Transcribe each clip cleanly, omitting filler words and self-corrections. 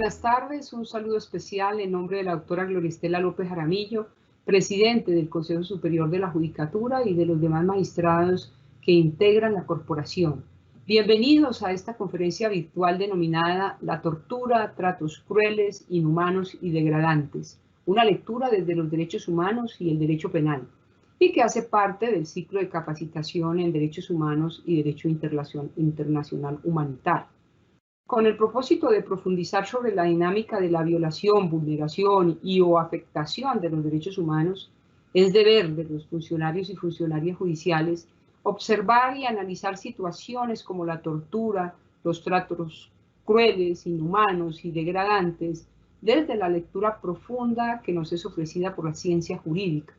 buenas tardes. Un saludo especial en nombre de la doctora Gloria Estela López Jaramillo, presidente del Consejo Superior de la Judicatura y de los demás magistrados que integran la corporación. Bienvenidos a esta conferencia virtual denominada La tortura, tratos crueles, inhumanos y degradantes, una lectura desde los derechos humanos y el derecho penal, y que hace parte del ciclo de capacitación en derechos humanos y derecho internacional humanitario. Con el propósito de profundizar sobre la dinámica de la violación, vulneración y o afectación de los derechos humanos, es deber de los funcionarios y funcionarias judiciales observar y analizar situaciones como la tortura, los tratos crueles, inhumanos y degradantes desde la lectura profunda que nos es ofrecida por la ciencia jurídica.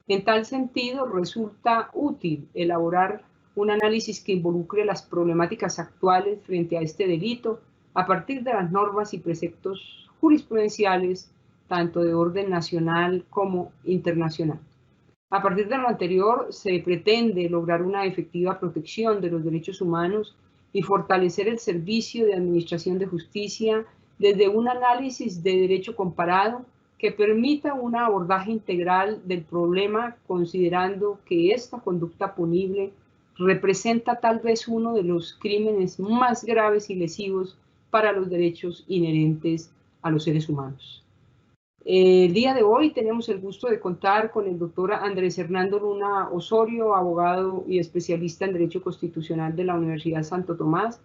En tal sentido, resulta útil elaborar un análisis que involucre las problemáticas actuales frente a este delito a partir de las normas y preceptos jurisprudenciales, tanto de orden nacional como internacional. A partir de lo anterior, se pretende lograr una efectiva protección de los derechos humanos y fortalecer el servicio de administración de justicia desde un análisis de derecho comparado que permita un abordaje integral del problema, considerando que esta conducta punible representa tal vez uno de los crímenes más graves y lesivos para los derechos inherentes a los seres humanos. El día de hoy tenemos el gusto de contar con el doctor Andrés Hernando Luna Osorio, abogado y especialista en Derecho Constitucional de la Universidad Santo Tomás,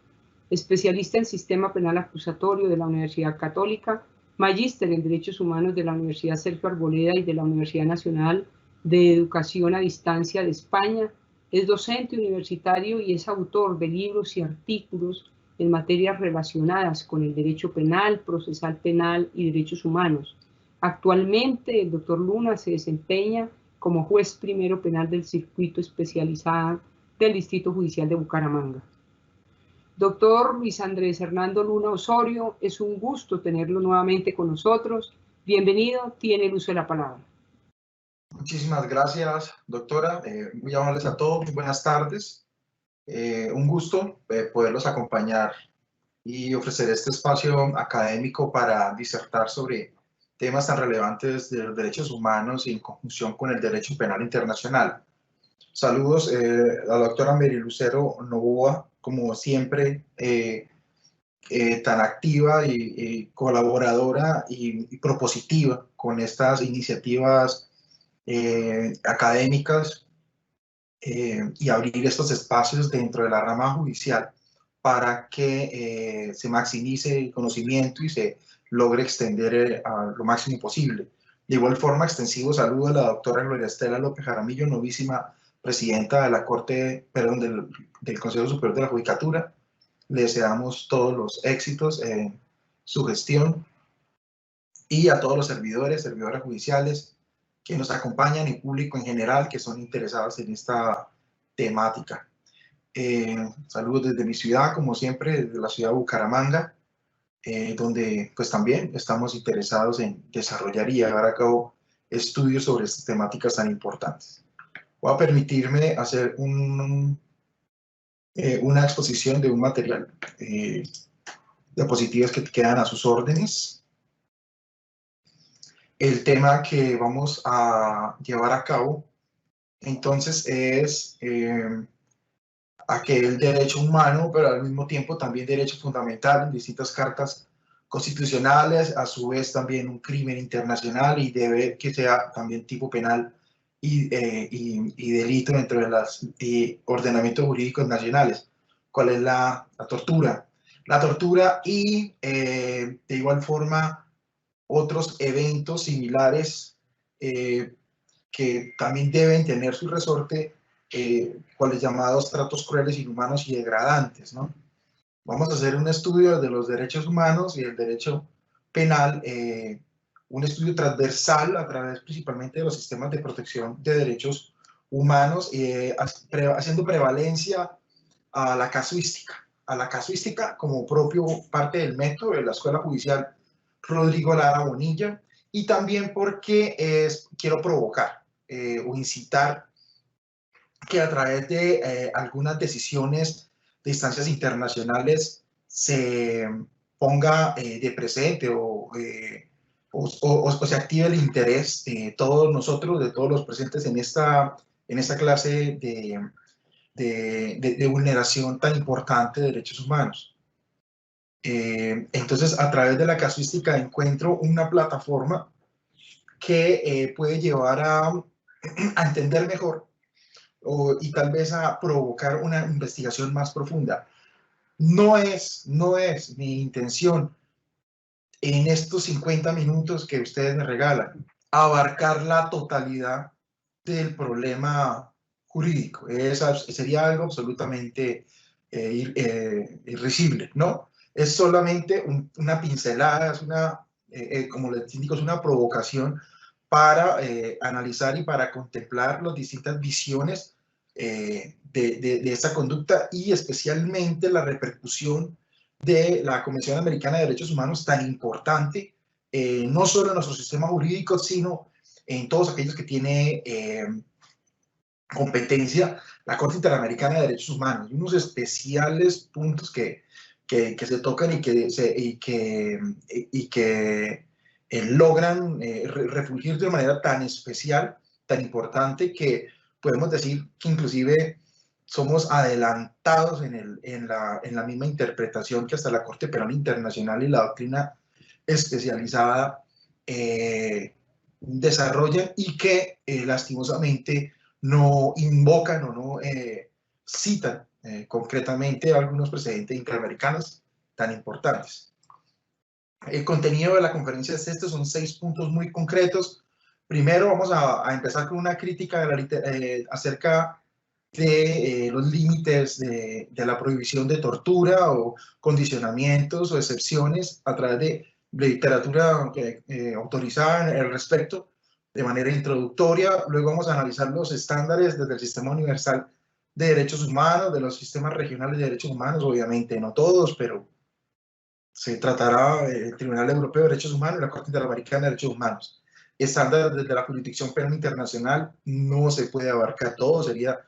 especialista en Sistema Penal Acusatorio de la Universidad Católica, magíster en Derechos Humanos de la Universidad Sergio Arboleda y de la Universidad Nacional de Educación a Distancia de España. Es docente universitario y es autor de libros y artículos en materias relacionadas con el derecho penal, procesal penal y derechos humanos. Actualmente, el doctor Luna se desempeña como juez primero penal del circuito especializado del Distrito Judicial de Bucaramanga. Doctor Luis Andrés Hernando Luna Osorio, es un gusto tenerlo nuevamente con nosotros. Bienvenido, tiene el uso de la palabra. Muchísimas gracias, doctora. Muy amables a todos, muy buenas tardes. Un gusto poderlos acompañar y ofrecer este espacio académico para disertar sobre temas tan relevantes de los derechos humanos y en conjunción con el derecho penal internacional. Saludos a la doctora Mary Lucero Novoa, como siempre, tan activa y colaboradora y propositiva con estas iniciativas académicas y abrir estos espacios dentro de la rama judicial para que se maximice el conocimiento y se logre extender a lo máximo posible. De igual forma, extensivo saludo a la doctora Gloria Estela López Jaramillo, novísima presidenta de la Corte, perdón, del Consejo Superior de la Judicatura. Le deseamos todos los éxitos en su gestión y a todos los servidores, servidoras judiciales que nos acompañan y público en general que son interesados en esta temática. Saludos desde mi ciudad, como siempre, desde la ciudad de Bucaramanga, donde pues también estamos interesados en desarrollar y llevar a cabo estudios sobre estas temáticas tan importantes. Voy a permitirme hacer una exposición de un material, diapositivas que quedan a sus órdenes. El tema que vamos a llevar a cabo, entonces, es aquel derecho humano, pero al mismo tiempo también derecho fundamental en distintas cartas constitucionales, a su vez también un crimen internacional y debe que sea también tipo penal y delito dentro de los ordenamientos jurídicos nacionales. ¿Cuál es la tortura? La tortura y de igual forma otros eventos similares que también deben tener su resorte, cuales llamados tratos crueles, inhumanos y degradantes, ¿no? Vamos a hacer un estudio de los derechos humanos y el derecho penal, un estudio transversal a través principalmente de los sistemas de protección de derechos humanos, haciendo prevalencia a la casuística como propio parte del método de la Escuela Judicial Rodrigo Lara Bonilla, y también porque quiero provocar o incitar que a través de algunas decisiones de instancias internacionales se ponga de presente o se active el interés de todos nosotros, de todos los presentes en esta clase de vulneración tan importante de derechos humanos. Entonces, a través de la casuística encuentro una plataforma que puede llevar a entender mejor y tal vez a provocar una investigación más profunda. No es mi intención en estos 50 minutos que ustedes me regalan abarcar la totalidad del problema jurídico. Sería algo absolutamente irrisible, ¿no? Es solamente una pincelada, es como les indico, es una provocación para analizar y para contemplar las distintas visiones de esta conducta y especialmente la repercusión de la Convención Americana de Derechos Humanos tan importante, no solo en nuestro sistema jurídico, sino en todos aquellos que tiene competencia la Corte Interamericana de Derechos Humanos, y unos especiales puntos que se tocan y que logran refugir de una manera tan especial, tan importante, que podemos decir que inclusive somos adelantados en la misma interpretación que hasta la Corte Penal Internacional y la doctrina especializada desarrollan, y que lastimosamente no invocan o no citan concretamente algunos precedentes interamericanos tan importantes. El contenido de la conferencia es este, son 6 puntos muy concretos. Primero vamos a empezar con una crítica acerca de los límites de la prohibición de tortura o condicionamientos o excepciones a través de literatura autorizada al respecto de manera introductoria. Luego vamos a analizar los estándares desde el Sistema Universal de Derechos Humanos, de los sistemas regionales de derechos humanos, obviamente no todos, pero se tratará el Tribunal Europeo de Derechos Humanos y la Corte Interamericana de Derechos Humanos. Estándares desde la jurisdicción penal internacional, no se puede abarcar todo, sería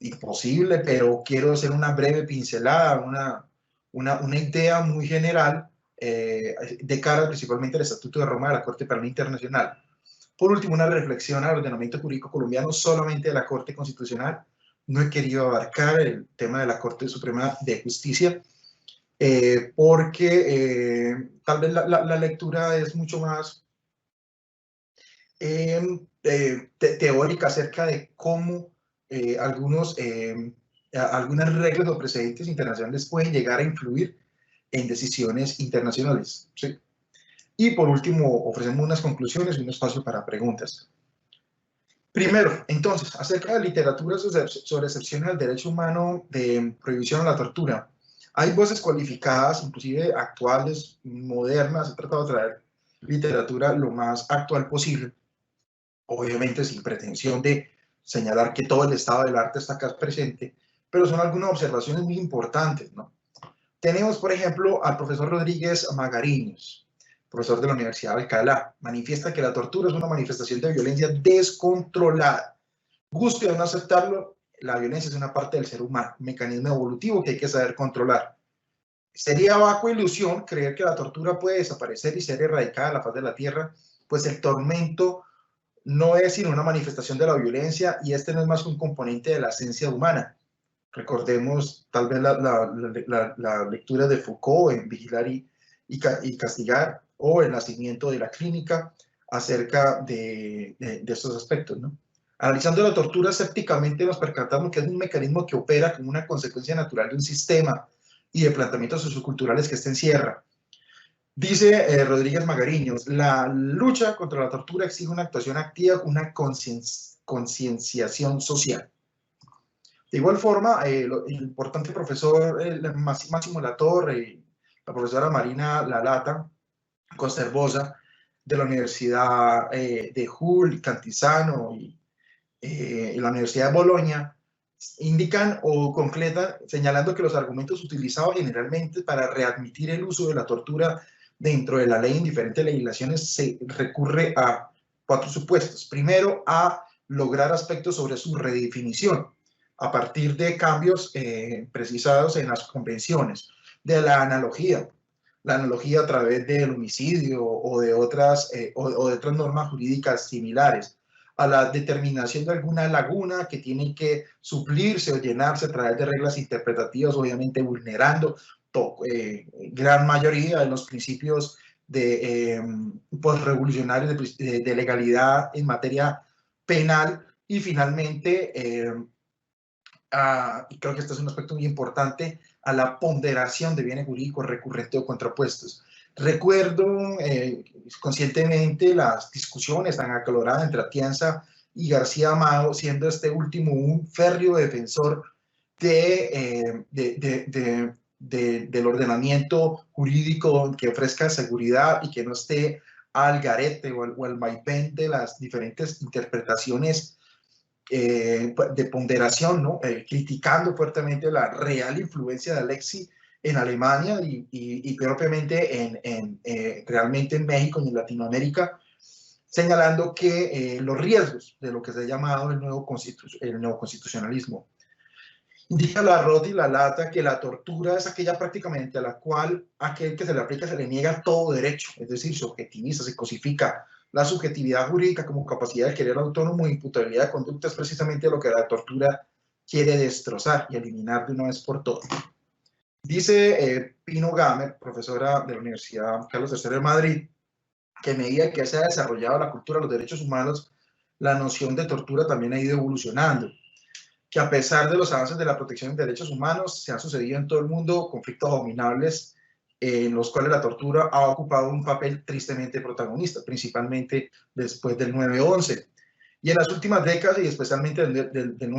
imposible, pero quiero hacer una breve pincelada, una idea muy general de cara principalmente al Estatuto de Roma de la Corte Penal Internacional. Por último, una reflexión al ordenamiento jurídico colombiano solamente de la Corte Constitucional. No he querido abarcar el tema de la Corte Suprema de Justicia porque tal vez la lectura es mucho más teórica acerca de cómo algunas reglas o precedentes internacionales pueden llegar a influir en decisiones internacionales, ¿sí? Y por último, ofrecemos unas conclusiones y un espacio para preguntas. Primero, entonces, acerca de literatura sobre excepciones al derecho humano de prohibición a la tortura. Hay voces cualificadas, inclusive actuales, modernas. He tratado de traer literatura lo más actual posible, obviamente sin pretensión de señalar que todo el estado del arte está acá presente, pero son algunas observaciones muy importantes, ¿no? Tenemos, por ejemplo, al profesor Rodríguez Magariños, profesor de la Universidad de Alcalá. Manifiesta que la tortura es una manifestación de violencia descontrolada. Guste o no aceptarlo, la violencia es una parte del ser humano, un mecanismo evolutivo que hay que saber controlar. Sería vacua ilusión creer que la tortura puede desaparecer y ser erradicada de la faz de la tierra, pues el tormento no es sino una manifestación de la violencia, y este no es más que un componente de la esencia humana. Recordemos tal vez la lectura de Foucault en Vigilar y Castigar, o el nacimiento de la clínica, acerca de estos aspectos, ¿no? Analizando la tortura escépticamente nos percatamos que es un mecanismo que opera como una consecuencia natural de un sistema y de planteamientos socioculturales que este encierra. Dice Rodríguez Magariños, la lucha contra la tortura exige una actuación activa, una concienciación social. De igual forma, el importante profesor Máximo Latorre, la profesora Marina Lalata Costerbosa, de la Universidad de Hull, Cantizano y la Universidad de Bolonia, indican o concretan señalando que los argumentos utilizados generalmente para readmitir el uso de la tortura dentro de la ley en diferentes legislaciones se recurre a 4 supuestos. Primero, a lograr aspectos sobre su redefinición a partir de cambios precisados en las convenciones, de la analogía, la analogía a través del homicidio o de otras normas jurídicas similares, a la determinación de alguna laguna que tiene que suplirse o llenarse a través de reglas interpretativas, obviamente vulnerando gran mayoría de los principios postrevolucionarios de legalidad en materia penal. Y finalmente, y creo que este es un aspecto muy importante, a la ponderación de bienes jurídicos recurrentes o contrapuestos. Recuerdo conscientemente las discusiones tan acaloradas entre Atienza y García Amado, siendo este último un férreo defensor del ordenamiento jurídico que ofrezca seguridad y que no esté al garete o al vaivén de las diferentes interpretaciones de ponderación, ¿no? Criticando fuertemente la real influencia de Alexis en Alemania y propiamente realmente en México y en Latinoamérica, señalando que los riesgos de lo que se ha llamado el nuevo constitucionalismo. Indica la rota y la lata que la tortura es aquella prácticamente a la cual aquel que se le aplica se le niega todo derecho, es decir, se objetiviza, se cosifica la subjetividad jurídica como capacidad de querer autónomo e imputabilidad de conducta. Es precisamente lo que la tortura quiere destrozar y eliminar de una vez por todas. Dice Pino Gamer, profesora de la Universidad Carlos III de Madrid, que a medida que se ha desarrollado la cultura de los derechos humanos, la noción de tortura también ha ido evolucionando, que a pesar de los avances de la protección de derechos humanos, se han sucedido en todo el mundo conflictos abominables en los cuales la tortura ha ocupado un papel tristemente protagonista, principalmente después del 9/11. Y en las últimas décadas, y especialmente del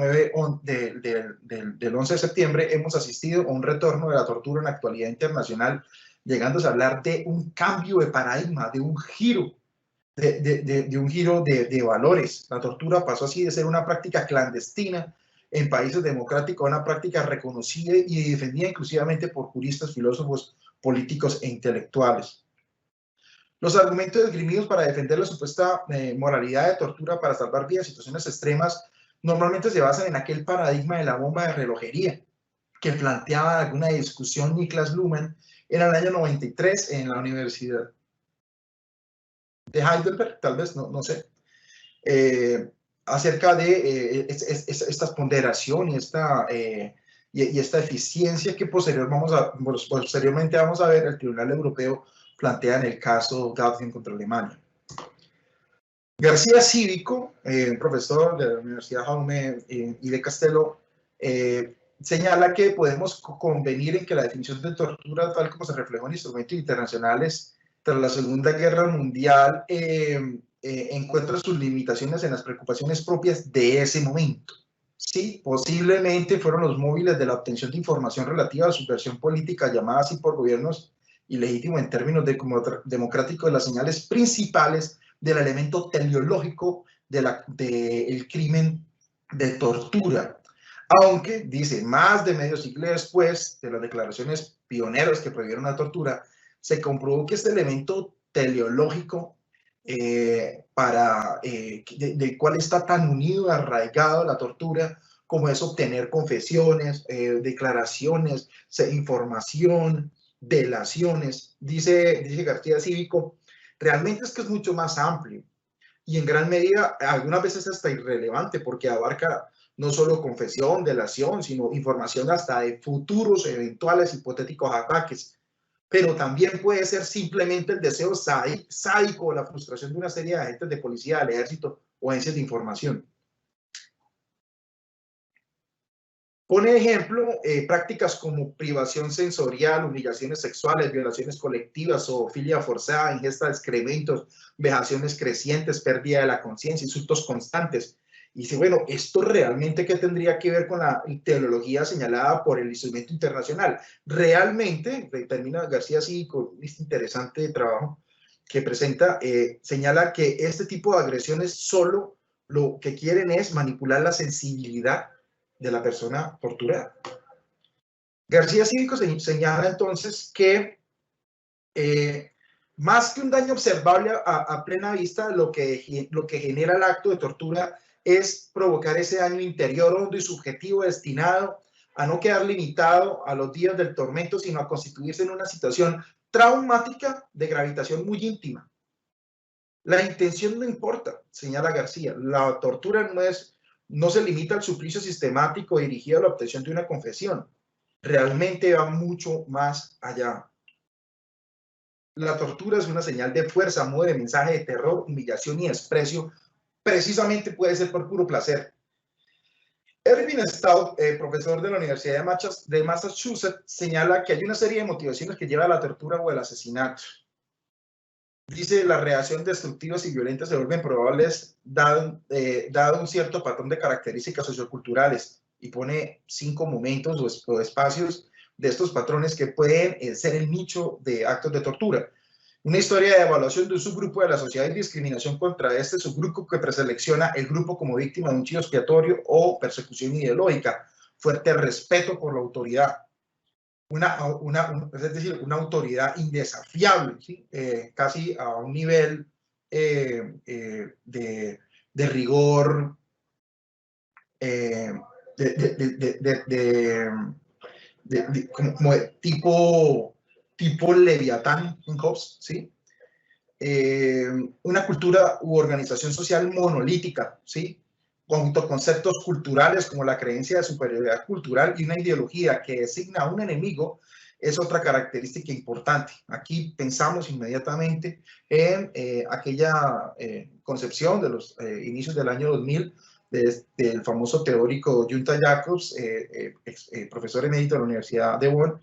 11 de septiembre, hemos asistido a un retorno de la tortura en la actualidad internacional, llegando a hablar de un cambio de paradigma, de un giro de valores. La tortura pasó así de ser una práctica clandestina en países democráticos, una práctica reconocida y defendida inclusivamente por juristas, filósofos, políticos e intelectuales. Los argumentos esgrimidos para defender la supuesta moralidad de tortura para salvar vidas en situaciones extremas normalmente se basan en aquel paradigma de la bomba de relojería que planteaba alguna discusión Niklas Luhmann en el año 93 en la Universidad de Heidelberg, tal vez, no sé, acerca de esta ponderación y esta eficiencia que posteriormente vamos a ver el Tribunal Europeo plantea en el caso Gaudium contra Alemania. García Cívico, profesor de la Universidad Jaume y de Castelo, señala que podemos convenir en que la definición de tortura, tal como se reflejó en instrumentos internacionales tras la Segunda Guerra Mundial, encuentra sus limitaciones en las preocupaciones propias de ese momento. Sí, posiblemente fueron los móviles de la obtención de información relativa a su versión política, llamada así por gobiernos ilegítimos en términos democráticos, las señales principales del elemento teleológico del crimen de tortura. Aunque, dice, más de medio siglo después de las declaraciones pioneras que prohibieron la tortura, se comprobó que este elemento teleológico del cual está tan unido, arraigado la tortura, como es obtener confesiones, declaraciones, información, delaciones. Dice García Cívico, realmente es que es mucho más amplio y en gran medida algunas veces hasta irrelevante, porque abarca no solo confesión, delación, sino información hasta de futuros eventuales hipotéticos ataques, pero también puede ser simplemente el deseo sádico o la frustración de una serie de agentes de policía, del ejército o agencias de información. Pone ejemplo prácticas como privación sensorial, humillaciones sexuales, violaciones colectivas, zoofilia forzada, ingesta de excrementos, vejaciones crecientes, pérdida de la conciencia, insultos constantes. Y dice, bueno, ¿esto realmente qué tendría que ver con la teleología señalada por el instrumento internacional? Realmente, termina García así con este interesante trabajo que presenta, señala que este tipo de agresiones solo lo que quieren es manipular la sensibilidad de la persona torturada. García Cívico señala entonces que más que un daño observable a plena vista, lo que genera el acto de tortura es provocar ese daño interior hondo y subjetivo destinado a no quedar limitado a los días del tormento, sino a constituirse en una situación traumática de gravitación muy íntima. La intención no importa, señala García. La tortura no se limita al suplicio sistemático dirigido a la obtención de una confesión. Realmente va mucho más allá. La tortura es una señal de fuerza, mueve mensaje de terror, humillación y desprecio. Precisamente puede ser por puro placer. Erwin Stout, profesor de la Universidad de Massachusetts, señala que hay una serie de motivaciones que llevan a la tortura o el asesinato. Dice, las reacciones destructivas y violentas se vuelven probables dado un cierto patrón de características socioculturales, y pone 5 momentos o espacios de estos patrones que pueden ser el nicho de actos de tortura. Una historia de evaluación de un subgrupo de la sociedad y discriminación contra este subgrupo que preselecciona el grupo como víctima de un chivo expiatorio o persecución ideológica. Fuerte respeto por la autoridad. Es decir, una autoridad indesafiable, ¿sí? Casi a un nivel de rigor, como de tipo Leviatán en Hobbes, ¿sí? Una cultura u organización social monolítica, ¿sí? Junto a conceptos culturales como la creencia de superioridad cultural y una ideología que designa a un enemigo, es otra característica importante. Aquí pensamos inmediatamente en aquella concepción de los inicios del año 2000 del famoso teórico Jutta Jacobs, profesor emérito de la Universidad de Bonn,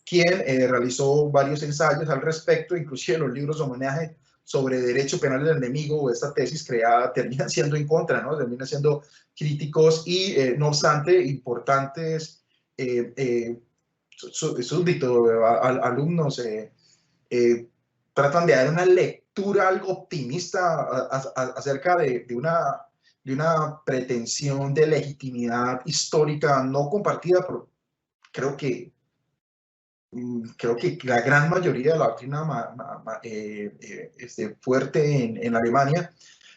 quien realizó varios ensayos al respecto, inclusive los libros de homenaje sobre derecho penal del enemigo, o esta tesis creada, terminan siendo en contra, ¿no? Terminan siendo críticos y, no obstante, importantes súbditos, alumnos, tratan de dar una lectura algo optimista acerca de una pretensión de legitimidad histórica no compartida, pero creo que la gran mayoría de la doctrina fuerte en Alemania,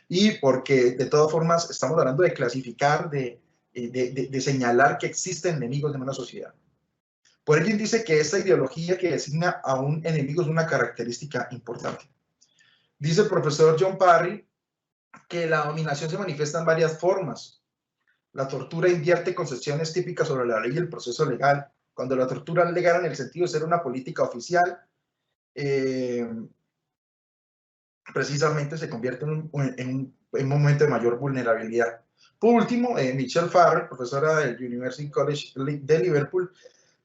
y porque de todas formas estamos hablando de clasificar, de señalar que existen enemigos en una sociedad. Por ello dice que esta ideología que designa a un enemigo es una característica importante. Dice el profesor John Parry que la dominación se manifiesta en varias formas. La tortura invierte concepciones típicas sobre la ley y el proceso legal. Cuando la tortura es legal en el sentido de ser una política oficial, precisamente se convierte en un momento de mayor vulnerabilidad. Por último, Michelle Farrell, profesora del University College de Liverpool,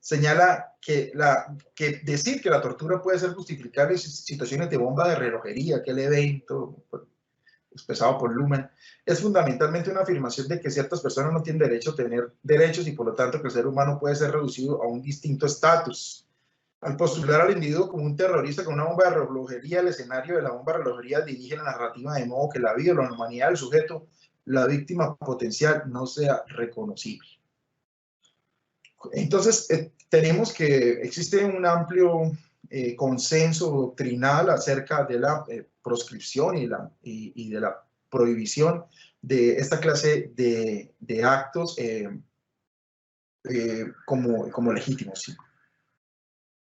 señala que decir que la tortura puede ser justificable en situaciones de bomba de relojería, aquel evento expresado por Luhmann, es fundamentalmente una afirmación de que ciertas personas no tienen derecho a tener derechos, y por lo tanto que el ser humano puede ser reducido a un distinto estatus. Al postular al individuo como un terrorista con una bomba de relojería, el escenario de la bomba de relojería dirige la narrativa de modo que la vida o la humanidad del sujeto, la víctima potencial, no sea reconocible. Entonces, tenemos que existe un amplio consenso doctrinal acerca de la proscripción y de la prohibición de esta clase de actos como legítimos, ¿sí?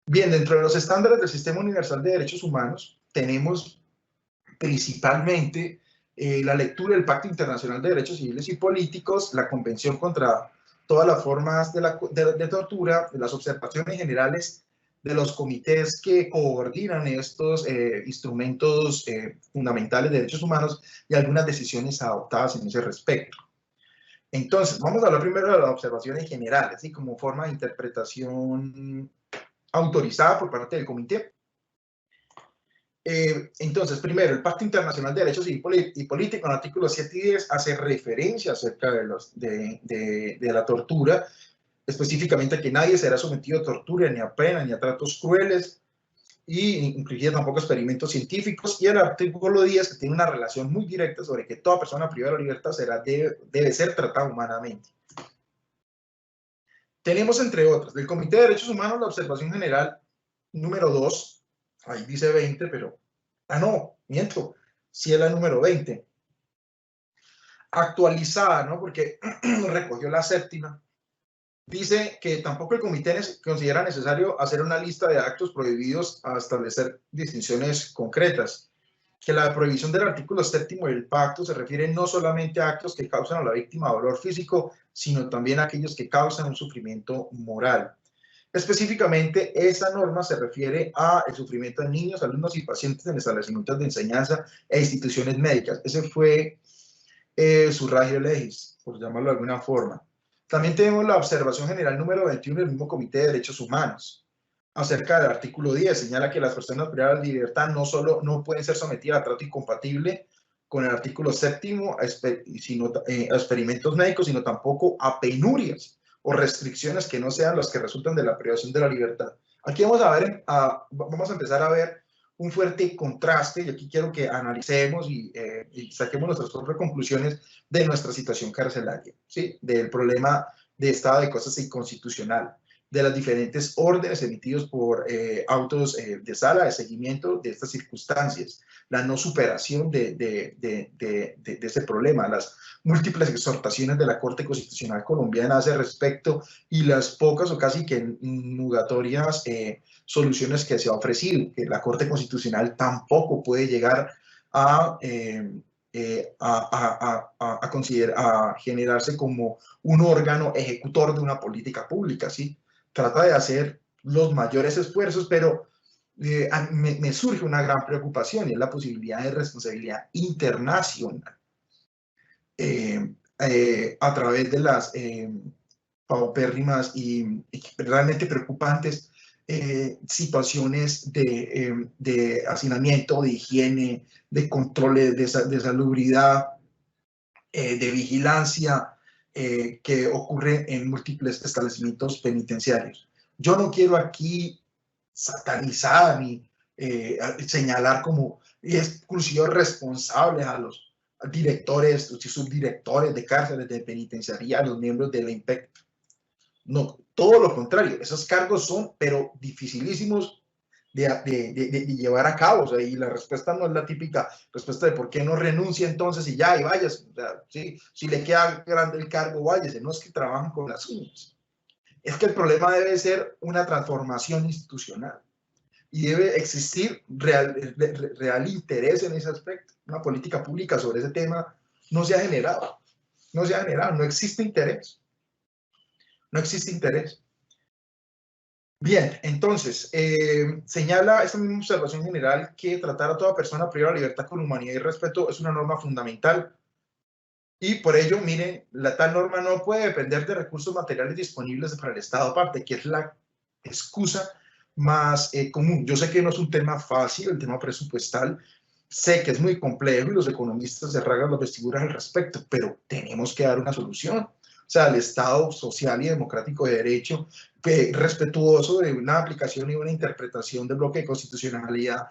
Bien, dentro de los estándares del Sistema Universal de Derechos Humanos tenemos principalmente la lectura del Pacto Internacional de Derechos Civiles y Políticos, la Convención contra todas las formas de tortura, las observaciones generales de los comités que coordinan estos instrumentos fundamentales de derechos humanos, y algunas decisiones adoptadas en ese respecto. Entonces, vamos a hablar primero de las observaciones generales, ¿sí? Como forma de interpretación autorizada por parte del comité. Entonces, primero, el Pacto Internacional de Derechos Civiles y Políticos, en el artículo 7 y 10, hace referencia acerca de la tortura, específicamente a que nadie será sometido a tortura, ni a pena, ni a tratos crueles, y inclusive tampoco experimentos científicos. Y el artículo 10, que tiene una relación muy directa sobre que toda persona privada de la libertad debe ser tratada humanamente. Tenemos, entre otras, del Comité de Derechos Humanos, la observación general número 2, ahí dice 20, pero, no, miento, sí es la número 20, actualizada, ¿no? Porque recogió la séptima, dice que tampoco el comité considera necesario hacer una lista de actos prohibidos a establecer distinciones concretas, que la prohibición del artículo 7 del pacto se refiere no solamente a actos que causan a la víctima dolor físico, sino también a aquellos que causan un sufrimiento moral. Específicamente, esa norma se refiere al sufrimiento de niños, alumnos y pacientes en establecimientos de enseñanza e instituciones médicas. Ese fue su ratio legis, por llamarlo de alguna forma. También tenemos la observación general número 21 del mismo Comité de Derechos Humanos. Acerca del artículo 10, señala que las personas privadas de libertad no pueden ser sometidas a trato incompatible con el artículo 7 a experimentos médicos, sino tampoco a penurias o restricciones que no sean las que resultan de la privación de la libertad. Aquí vamos a empezar a ver un fuerte contraste, y aquí quiero que analicemos y saquemos nuestras propias conclusiones de nuestra situación carcelaria, ¿sí? Del problema de estado de cosas inconstitucional, de las diferentes órdenes emitidos por autos de sala de seguimiento de estas circunstancias, la no superación de ese problema, las múltiples exhortaciones de la Corte Constitucional colombiana a ese respecto y las pocas o casi que nugatorias soluciones que se ha ofrecido, que la Corte Constitucional tampoco puede llegar a generarse como un órgano ejecutor de una política pública, ¿sí? Trata de hacer los mayores esfuerzos, pero me surge una gran preocupación y es la posibilidad de responsabilidad internacional a través de las paupérrimas y realmente preocupantes situaciones de hacinamiento, de higiene, de controles de salubridad, de vigilancia que ocurre en múltiples establecimientos penitenciarios. Yo no quiero aquí satanizar ni señalar como exclusivos responsables a los directores y subdirectores de cárceles de penitenciaría, a los miembros de la IMPEC. No, todo lo contrario, esos cargos son, pero dificilísimos de llevar a cabo. O sea, y la respuesta no es la típica respuesta de por qué no renuncia entonces y ya, y váyase. O sea, ¿sí? Si le queda grande el cargo, váyase. No es que trabajan con las uñas. Es que el problema debe ser una transformación institucional y debe existir real interés en ese aspecto. Una política pública sobre ese tema no se ha generado. No se ha generado, no existe interés. No existe interés. Bien, entonces, señala esta misma observación general que tratar a toda persona privada de libertad con humanidad y respeto es una norma fundamental. Y por ello, miren, la tal norma no puede depender de recursos materiales disponibles para el Estado aparte, que es la excusa más común. Yo sé que no es un tema fácil, el tema presupuestal, sé que es muy complejo y los economistas se rasgan las vestiduras al respecto, pero tenemos que dar una solución. O sea, el Estado social y democrático de derecho, respetuoso de una aplicación y una interpretación del bloque de constitucionalidad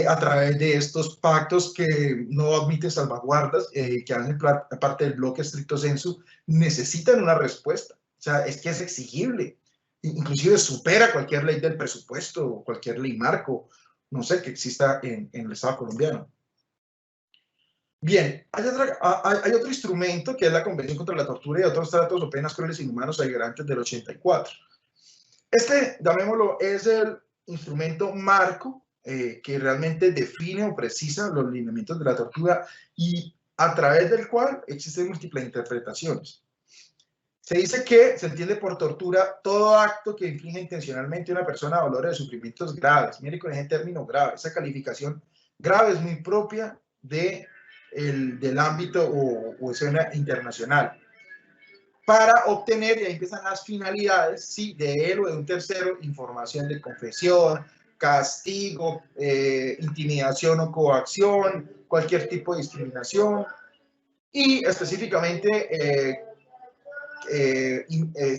a través de estos pactos que no admiten salvaguardas, que hacen parte del bloque estricto sensu, necesitan una respuesta. O sea, es que es exigible. Inclusive supera cualquier ley del presupuesto o cualquier ley marco, no sé, que exista en el Estado colombiano. Bien, hay otro instrumento que es la Convención contra la Tortura y otros tratos o penas crueles e inhumanos a migrantes del 84. Este, llamémoslo, es el instrumento marco que realmente define o precisa los lineamientos de la tortura y a través del cual existen múltiples interpretaciones. Se dice que se entiende por tortura todo acto que inflige intencionalmente a una persona dolores de sufrimientos graves. Mire con ese término grave, esa calificación grave es muy propia del ámbito o escena internacional, para obtener, y ahí empiezan las finalidades, ¿sí?, de él o de un tercero, información de confesión, castigo, intimidación o coacción, cualquier tipo de discriminación, y específicamente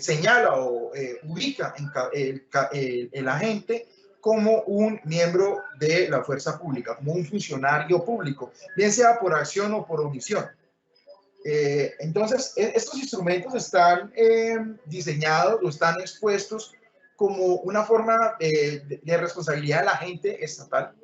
señala o ubica el agente como un miembro de la fuerza pública, como un funcionario público, bien sea por acción o por omisión. Entonces, estos instrumentos están diseñados o están expuestos como una forma de responsabilidad de la agente estatal,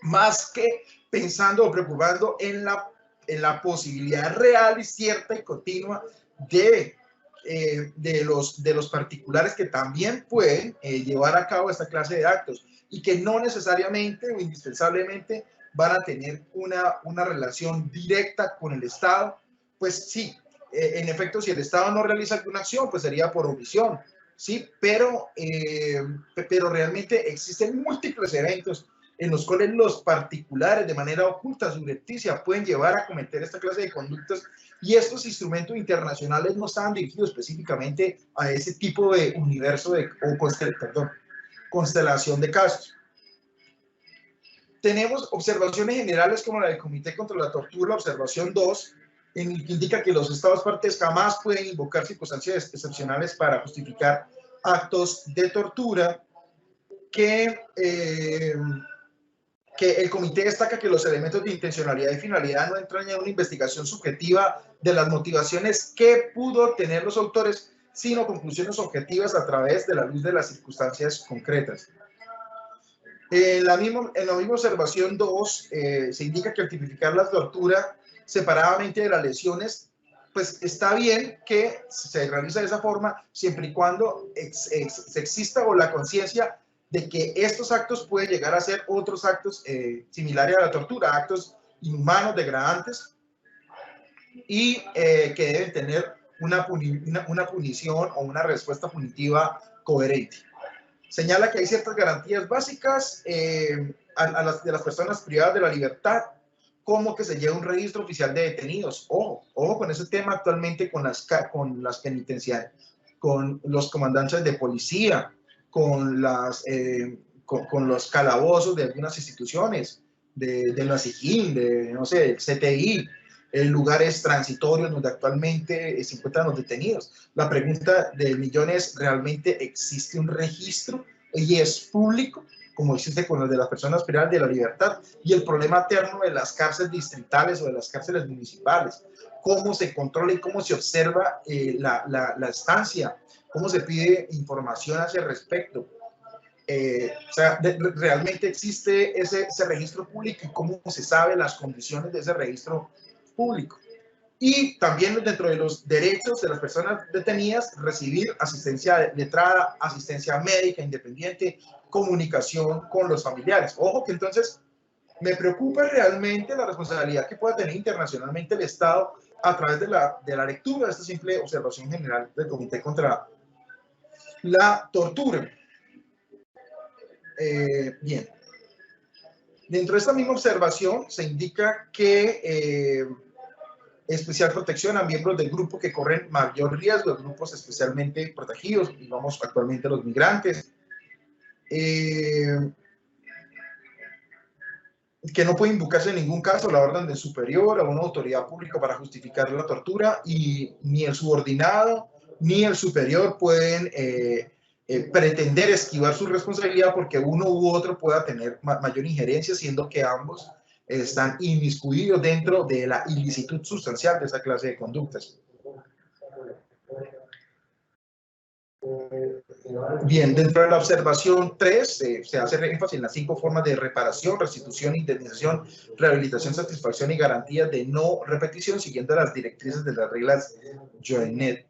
más que pensando o preocupando en la posibilidad real y cierta y continua de de los particulares que también pueden llevar a cabo esta clase de actos y que no necesariamente o indispensablemente van a tener una relación directa con el Estado. Pues sí, en efecto, si el Estado no realiza alguna acción, pues sería por omisión, ¿sí? Pero realmente existen múltiples eventos en los cuales los particulares de manera oculta, subrepticia, pueden llevar a cometer esta clase de conductas, y estos instrumentos internacionales no estaban dirigidos específicamente a ese tipo de universo constelación de casos. Tenemos observaciones generales como la del Comité contra la Tortura, observación 2, en el que indica que los Estados partes jamás pueden invocar circunstancias excepcionales para justificar actos de tortura, que el comité destaca que los elementos de intencionalidad y finalidad no entran en una investigación subjetiva de las motivaciones que pudo tener los autores, sino conclusiones objetivas a través de la luz de las circunstancias concretas. En la misma observación 2 se indica que al tipificar la tortura separadamente de las lesiones, pues está bien que se realice de esa forma siempre y cuando se exista o la conciencia de que estos actos pueden llegar a ser otros actos similares a la tortura, actos inhumanos, degradantes, y que deben tener una punición o una respuesta punitiva coherente. Señala que hay ciertas garantías básicas de las personas privadas de la libertad, como que se lleve un registro oficial de detenidos. Ojo con ese tema actualmente con las penitenciarias, con los comandantes de policía, con los calabozos de algunas instituciones, de la SIGIN, no sé, el CTI, lugares transitorios donde actualmente se encuentran los detenidos. La pregunta del millón es, ¿realmente existe un registro y es público, como existe con los de las personas privadas de la libertad? Y el problema eterno de las cárceles distritales o de las cárceles municipales, cómo se controla y cómo se observa la estancia, cómo se pide información hacia el respecto. O sea, ¿realmente existe ese registro público y cómo se sabe las condiciones de ese registro público? Y también dentro de los derechos de las personas detenidas, recibir asistencia letrada, asistencia médica independiente, comunicación con los familiares. Ojo que entonces me preocupa realmente la responsabilidad que pueda tener internacionalmente el Estado a través de la lectura de esta simple observación general del Comité contra la Tortura. Bien. Dentro de esta misma observación se indica que especial protección a miembros del grupo que corren mayor riesgo, grupos especialmente protegidos, digamos actualmente los migrantes, que no puede invocarse en ningún caso la orden del superior a una autoridad pública para justificar la tortura, y ni el subordinado ni el superior pueden pretender esquivar su responsabilidad porque uno u otro pueda tener mayor injerencia, siendo que ambos están inmiscuidos dentro de la ilicitud sustancial de esa clase de conductas. Bien, dentro de la observación 3 se hace énfasis en las 5 formas de reparación, restitución, indemnización, rehabilitación, satisfacción y garantía de no repetición, siguiendo las directrices de las reglas Joinet.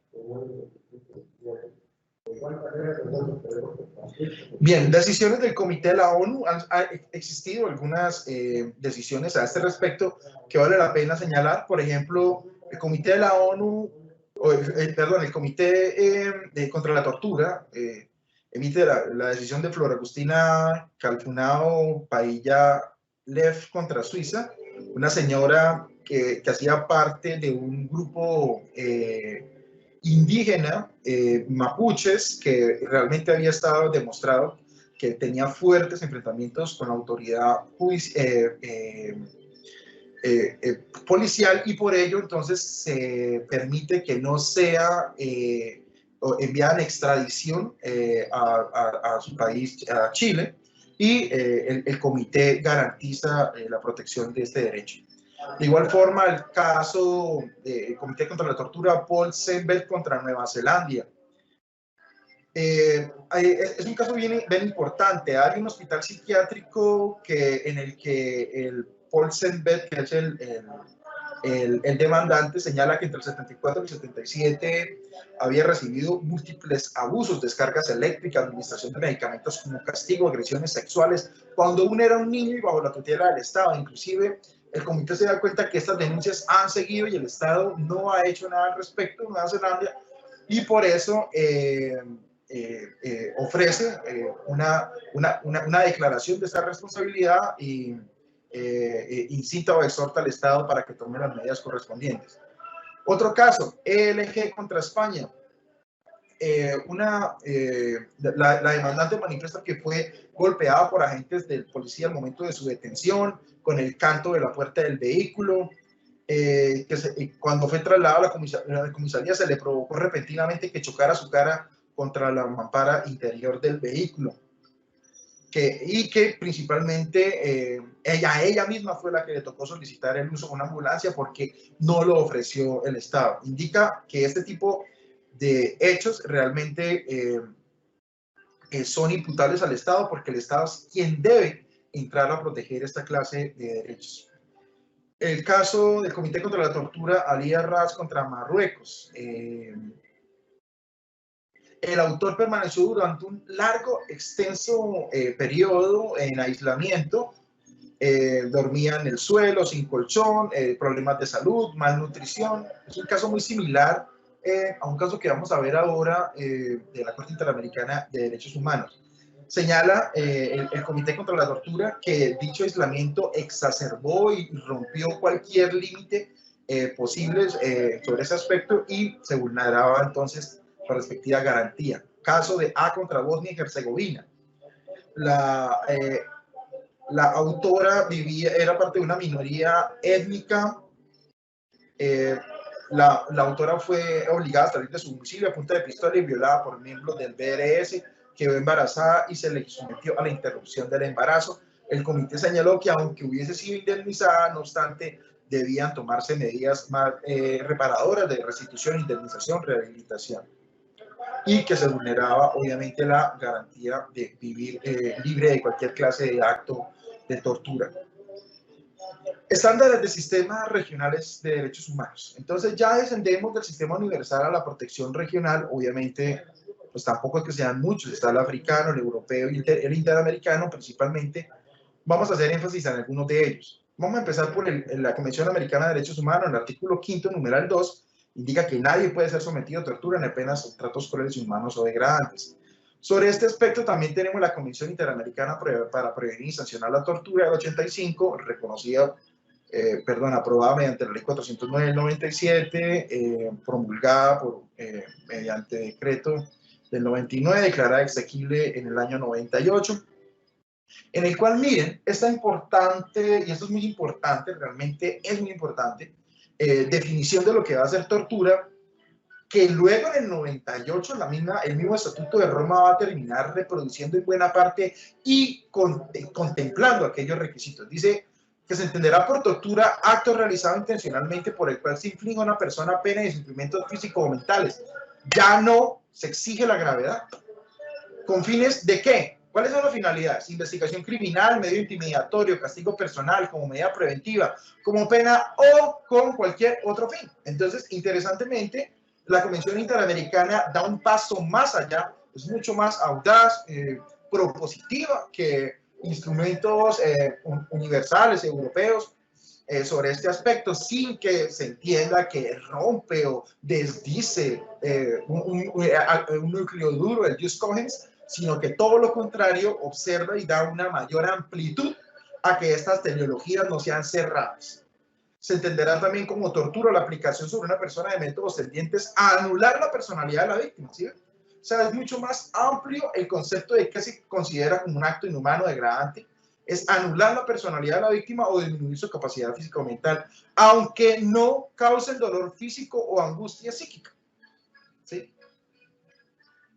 Bien, decisiones del Comité de la ONU. Ha existido algunas decisiones a este respecto que vale la pena señalar. Por ejemplo, el Comité de la ONU, el Comité contra la Tortura emite la decisión de Flor Agustina Calfunao Pailla Lev contra Suiza, una señora que hacía parte de un grupo indígena, mapuches, que realmente había estado demostrado que tenía fuertes enfrentamientos con la autoridad policial, y por ello entonces se permite que no sea enviada en extradición a su país, a Chile, y el comité garantiza la protección de este derecho. De igual forma, el caso del Comité contra la Tortura, Paul Sembert contra Nueva Zelanda. Es un caso bien importante. Hay un hospital psiquiátrico en el que el Paul Sembert, que es El demandante señala que entre el 74 y el 77 había recibido múltiples abusos, descargas eléctricas, administración de medicamentos como castigo, agresiones sexuales, cuando uno era un niño y bajo la tutela del Estado. Inclusive el comité se da cuenta que estas denuncias han seguido y el Estado no ha hecho nada al respecto, Nueva Zelanda, y por eso ofrece una declaración de esta responsabilidad y incita o exhorta al Estado para que tome las medidas correspondientes. Otro caso, ELG contra España. La demandante manifiesta que fue golpeada por agentes de policía al momento de su detención, con el canto de la puerta del vehículo. Cuando fue trasladado a la comisaría se le provocó repentinamente que chocara su cara contra la mampara interior del vehículo. Y que principalmente ella misma fue la que le tocó solicitar el uso de una ambulancia porque no lo ofreció el Estado. Indica que este tipo de hechos realmente son imputables al Estado porque el Estado es quien debe entrar a proteger esta clase de derechos. El caso del Comité contra la Tortura, Ali Arras contra Marruecos. El autor permaneció durante un largo, extenso periodo en aislamiento. Dormía en el suelo, sin colchón, problemas de salud, malnutrición. Es un caso muy similar a un caso que vamos a ver ahora de la Corte Interamericana de Derechos Humanos. Señala el Comité contra la Tortura que dicho aislamiento exacerbó y rompió cualquier límite posible sobre ese aspecto y se vulneraba entonces la respectiva garantía. Caso de A contra Bosnia y Herzegovina. La autora era parte de una minoría étnica. La autora fue obligada a salir de su domicilio a punta de pistola y violada por miembros del BRS, quedó embarazada y se le sometió a la interrupción del embarazo. El comité señaló que aunque hubiese sido indemnizada, no obstante, debían tomarse medidas más reparadoras de restitución, indemnización, rehabilitación, y que se vulneraba obviamente la garantía de vivir libre de cualquier clase de acto de tortura. Estándares de sistemas regionales de derechos humanos. Entonces ya descendemos del sistema universal a la protección regional. Obviamente, pues tampoco es que sean muchos. Está el africano, el europeo y el interamericano principalmente. Vamos a hacer énfasis en algunos de ellos. Vamos a empezar por la Convención Americana de Derechos Humanos. En el artículo 5, numeral 2, indica que nadie puede ser sometido a tortura ni apenas a tratos crueles, inhumanos o degradantes. Sobre este aspecto también tenemos la Convención Interamericana para Prevenir y Sancionar la Tortura del 85, reconocida, aprobada mediante la Ley 409 del 97, promulgada mediante decreto del 99, declarada exequible en el año 98, en el cual, miren, está importante, y esto es muy importante, realmente es muy importante, definición de lo que va a ser tortura, que luego en el 98 el mismo Estatuto de Roma va a terminar reproduciendo en buena parte y contemplando aquellos requisitos. Dice que se entenderá por tortura acto realizado intencionalmente por el cual se inflige a una persona pena de sufrimientos físicos o mentales. Ya no se exige la gravedad. ¿Con fines de qué? ¿Cuáles son las finalidades? Investigación criminal, medio intimidatorio, castigo personal, como medida preventiva, como pena o con cualquier otro fin. Entonces, interesantemente, la Convención Interamericana da un paso más allá, es mucho más audaz, propositiva que instrumentos universales, europeos, sobre este aspecto, sin que se entienda que rompe o desdice un núcleo duro, el jus cogens, sino que todo lo contrario, observa y da una mayor amplitud a que estas tecnologías no sean cerradas. Se entenderá también como tortura la aplicación sobre una persona de métodos tendientes a anular la personalidad de la víctima, ¿sí? O sea, es mucho más amplio el concepto de qué se considera como un acto inhumano degradante, es anular la personalidad de la víctima o disminuir su capacidad física o mental, aunque no cause dolor físico o angustia psíquica, ¿sí?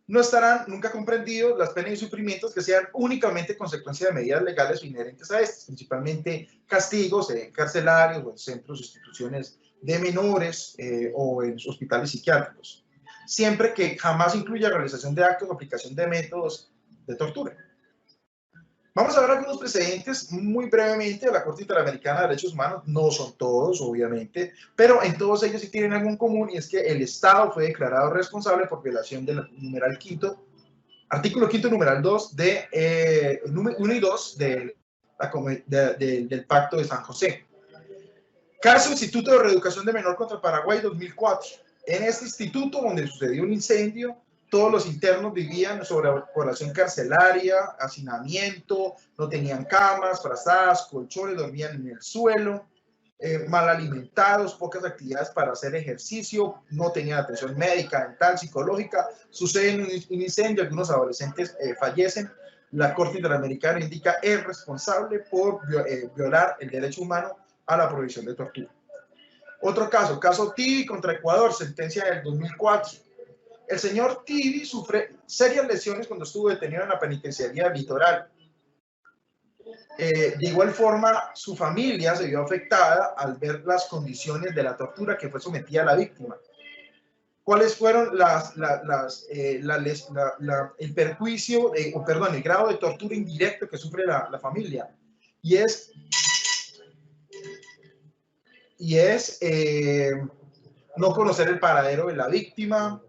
No estarán nunca comprendidos las penas y sufrimientos que sean únicamente consecuencia de medidas legales o inherentes a estas, principalmente castigos carcelarios o en centros o instituciones de menores o en hospitales psiquiátricos, siempre que jamás incluya realización de actos o aplicación de métodos de tortura. Vamos a ver algunos precedentes muy brevemente de la Corte Interamericana de Derechos Humanos. No son todos, obviamente, pero en todos ellos sí tienen algo en común, y es que el Estado fue declarado responsable por violación del numeral quinto, artículo quinto, numeral 2 de 1 y 2 del Pacto de San José. Caso Instituto de Reeducación de Menor contra Paraguay 2004. En este instituto, donde sucedió un incendio, todos los internos vivían sobre población carcelaria, hacinamiento, no tenían camas, frazadas, colchones, dormían en el suelo, mal alimentados, pocas actividades para hacer ejercicio, no tenían atención médica, dental, psicológica. Sucede un incendio, algunos adolescentes fallecen. La Corte Interamericana indica es responsable por violar el derecho humano a la prohibición de tortura. Otro caso, caso Tibi contra Ecuador, sentencia del 2004. El señor Tibi sufre serias lesiones cuando estuvo detenido en la penitenciaría del Litoral. De igual forma, su familia se vio afectada al ver las condiciones de la tortura que fue sometida a la víctima. ¿Cuáles fueron el perjuicio, el grado de tortura indirecto que sufre la familia? Y es no conocer el paradero de la víctima,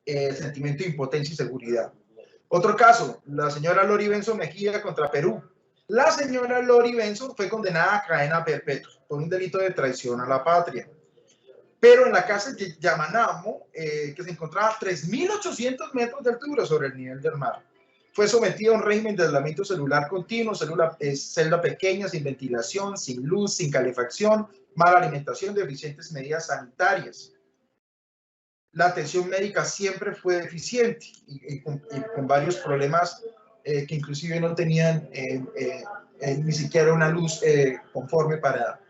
sentimiento de impotencia y seguridad. Otro caso, la señora Lori Benson Mejía contra Perú. La señora Lori Benson fue condenada a cadena perpetua por un delito de traición a la patria. Pero en la cárcel de Yamanamo, que se encontraba a 3.800 metros de altura sobre el nivel del mar, fue sometida a un régimen de aislamiento celular continuo, celda pequeña, sin ventilación, sin luz, sin calefacción, mala alimentación, deficientes medidas sanitarias. La atención médica siempre fue deficiente y con varios problemas que inclusive no tenían ni siquiera una luz conforme para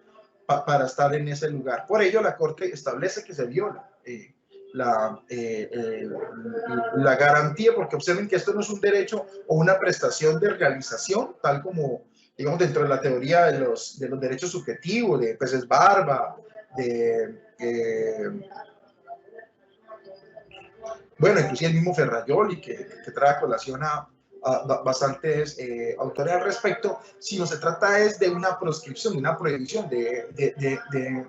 estar en ese lugar. Por ello, la Corte establece que se viola la garantía, porque observen que esto no es un derecho o una prestación de realización, tal como, digamos, dentro de la teoría de los derechos subjetivos, de Peces Barba, bueno, inclusive el mismo Ferrajoli, que trae a colación a bastantes autores al respecto, sino se trata es de una proscripción, de una prohibición, de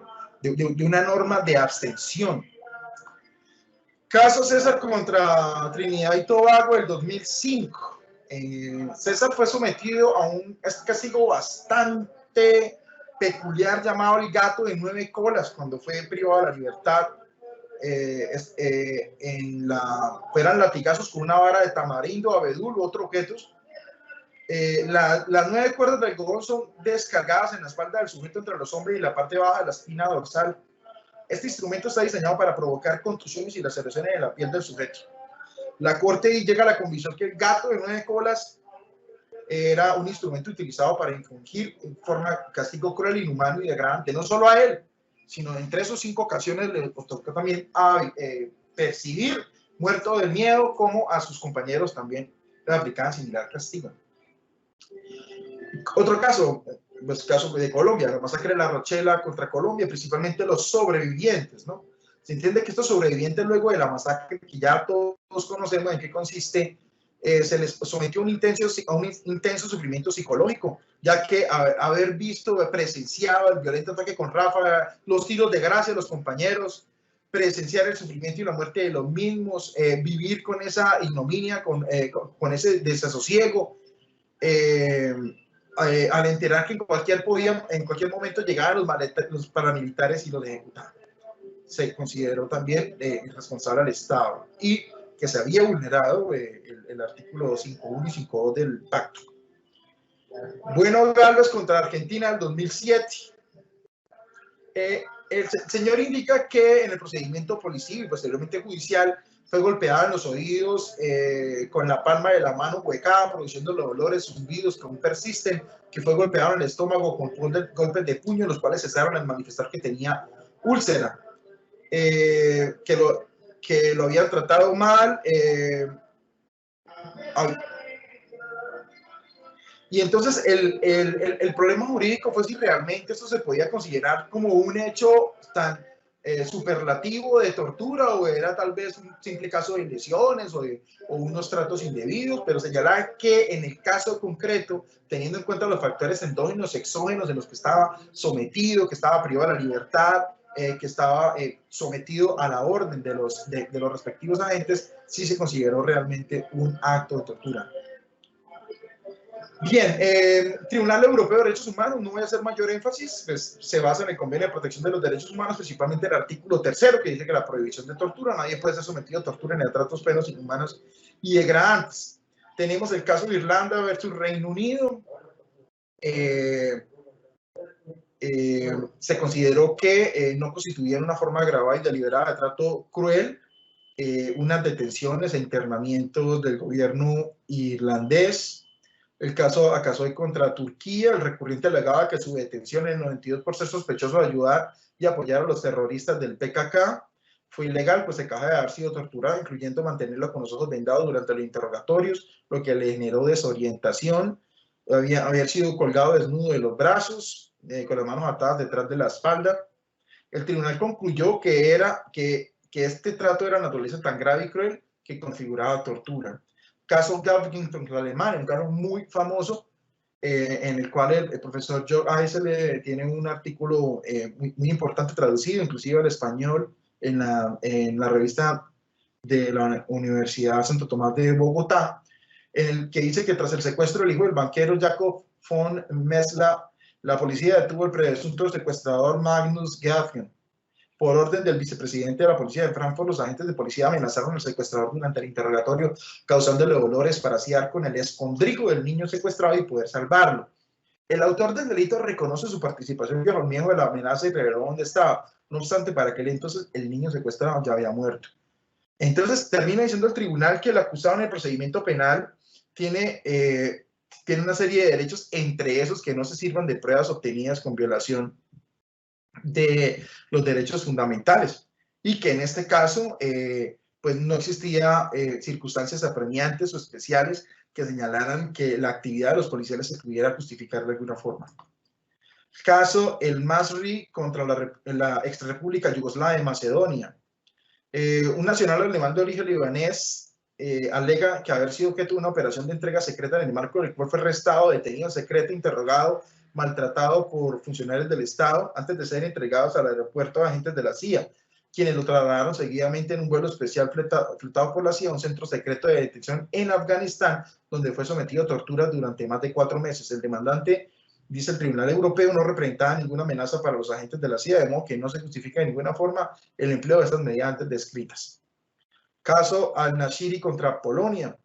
una norma de abstención. Caso César contra Trinidad y Tobago del 2005. César fue sometido a un castigo bastante peculiar llamado el gato de 9 colas cuando fue privado de la libertad. Fueran latigazos con una vara de tamarindo, abedul u otros objetos. Las 9 cuerdas del algodón son descargadas en la espalda del sujeto entre los hombros y la parte baja de la espina dorsal. Este instrumento está diseñado para provocar contusiones y laceraciones en la piel del sujeto. La Corte llega a la convicción que el gato de 9 colas era un instrumento utilizado para infligir en forma castigo cruel, inhumano y degradante, no solo a él, sino en 3 o 5 ocasiones le tocó también a percibir, muerto del miedo, como a sus compañeros también le aplicaban similar castigo. Otro caso, pues caso de Colombia, la masacre de La Rochela contra Colombia, principalmente los sobrevivientes, ¿no? Se entiende que estos sobrevivientes luego de la masacre, que ya todos conocemos en qué consiste, se les sometió a un intenso sufrimiento psicológico, ya que haber visto, presenciado el violento ataque con ráfaga, los tiros de gracia de los compañeros, presenciar el sufrimiento y la muerte de los mismos, vivir con esa ignominia, con ese desasosiego, al enterar que en cualquier momento llegaban los paramilitares y los ejecutaban. Se consideró también irresponsable al Estado y que se había vulnerado el artículo 5.1 y 5.2 del pacto. Bueno Galvez contra Argentina del 2007. El señor indica que en el procedimiento policial y posteriormente judicial fue golpeada en los oídos con la palma de la mano huecada, produciendo los dolores, zumbidos que aún persisten, que fue golpeado en el estómago con golpes de puño, los cuales cesaron al manifestar que tenía úlcera, que lo habían tratado mal. Y entonces el problema jurídico fue si realmente esto se podía considerar como un hecho tan superlativo de tortura o era tal vez un simple caso de lesiones o unos tratos indebidos, pero señalaba que en el caso concreto, teniendo en cuenta los factores endógenos, exógenos en los que estaba sometido, que estaba privado de la libertad, que estaba sometido a la orden de los respectivos agentes, sí se consideró realmente un acto de tortura. Bien, Tribunal Europeo de Derechos Humanos, no voy a hacer mayor énfasis, pues se basa en el Convenio de Protección de los Derechos Humanos, principalmente el artículo 3º, que dice que la prohibición de tortura, nadie puede ser sometido a tortura ni a tratos penos inhumanos y degradantes. Tenemos el caso de Irlanda versus Reino Unido. Se consideró que no constituía una forma agravada y deliberada de trato cruel unas detenciones e internamientos del gobierno irlandés. El caso Akasoy contra Turquía, el recurrente alegaba que su detención en el 92 por ser sospechoso de ayudar y apoyar a los terroristas del PKK fue ilegal, pues se queja de haber sido torturado, incluyendo mantenerlo con los ojos vendados durante los interrogatorios, lo que le generó desorientación. Había sido colgado desnudo de los brazos, con las manos atadas detrás de la espalda. El tribunal concluyó que este trato era de naturaleza tan grave y cruel que configuraba tortura. Caso Gavin contra Alemania, un caso muy famoso, en el cual el profesor George Eisele tiene un artículo muy importante traducido, inclusive al español, en la revista de la Universidad Santo Tomás de Bogotá, en el que dice que tras el secuestro del hijo del banquero Jacob von Messla, la policía detuvo al presunto secuestrador Magnus Gafgen. Por orden del vicepresidente de la policía de Frankfurt, los agentes de policía amenazaron al secuestrador durante el interrogatorio, causándole dolores para así dar con el escondrijo del niño secuestrado y poder salvarlo. El autor del delito reconoce su participación y el miedo de la amenaza y reveló dónde estaba. No obstante, para aquel entonces el niño secuestrado ya había muerto. Entonces termina diciendo el tribunal que el acusado en el procedimiento penal tiene una serie de derechos, entre esos que no se sirvan de pruebas obtenidas con violación de los derechos fundamentales, y que en este caso pues no existía circunstancias apremiantes o especiales que señalaran que la actividad de los policiales se pudiera justificar de alguna forma. Caso el Masri contra la exrepública Yugoslava de Macedonia. Un nacional alemán de origen libanés alega que haber sido objeto de una operación de entrega secreta en el marco del cual fue arrestado, detenido en secreto, interrogado, maltratado por funcionarios del Estado antes de ser entregados al aeropuerto de agentes de la CIA, quienes lo trasladaron seguidamente en un vuelo especial flotado por la CIA a un centro secreto de detención en Afganistán, donde fue sometido a torturas durante más de 4 meses. El demandante, dice el Tribunal Europeo, no representaba ninguna amenaza para los agentes de la CIA, de modo que no se justifica de ninguna forma el empleo de estas medidas antes descritas. Caso Al-Nashiri contra Polonia.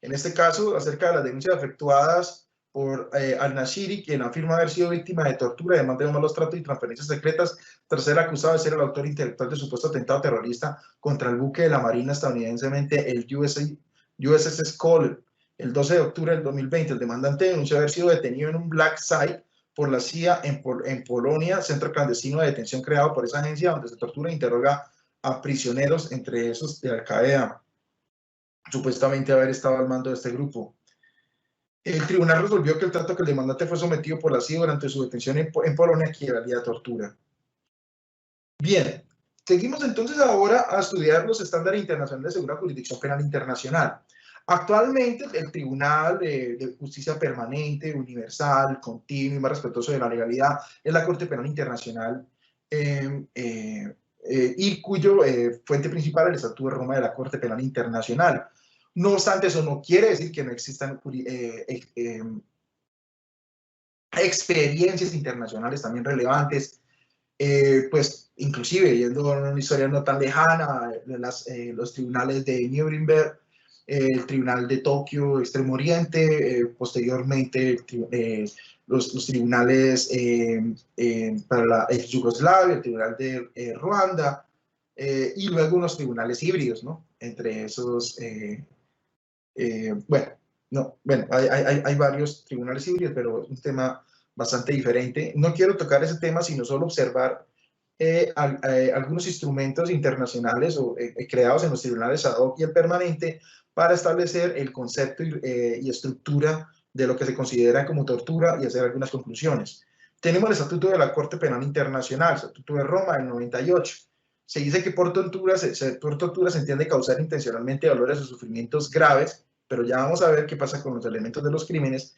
En este caso, acerca de las denuncias efectuadas por Al-Nashiri, quien afirma haber sido víctima de tortura, además de malos tratos y transferencias secretas, tras ser acusado de ser el autor intelectual del supuesto atentado terrorista contra el buque de la Marina estadounidensemente, el USS Cole. El 12 de octubre del 2020, el demandante denunció haber sido detenido en un black site por la CIA en Polonia, centro clandestino de detención creado por esa agencia, donde se tortura e interroga a prisioneros, entre esos de Al-Qaeda, supuestamente haber estado al mando de este grupo. El tribunal resolvió que el trato que el demandante fue sometido por la CIA durante su detención en Polonia equivalía a tortura. Bien, seguimos entonces ahora a estudiar los estándares internacionales de una jurisdicción penal internacional. Actualmente, el Tribunal de Justicia Permanente, Universal, Continuo y más respetuoso de la legalidad es la Corte Penal Internacional, y cuyo fuente principal es el Estatuto de Roma de la Corte Penal Internacional. No obstante, eso no quiere decir que no existan experiencias internacionales también relevantes, pues inclusive yendo a una historia no tan lejana, los tribunales de Nuremberg, el Tribunal de Tokio, Extremo Oriente, posteriormente los tribunales para la Yugoslavia, el Tribunal de Ruanda, y luego unos tribunales híbridos, ¿no? Entre esos, hay varios tribunales híbridos, pero es un tema bastante diferente. No quiero tocar ese tema, sino solo observar algunos instrumentos internacionales creados en los tribunales ad hoc y el permanente para establecer el concepto y estructura de lo que se considera como tortura y hacer algunas conclusiones. Tenemos el Estatuto de la Corte Penal Internacional, el Estatuto de Roma del 98. Se dice que por tortura se entiende causar intencionalmente dolores o sufrimientos graves, pero ya vamos a ver qué pasa con los elementos de los crímenes.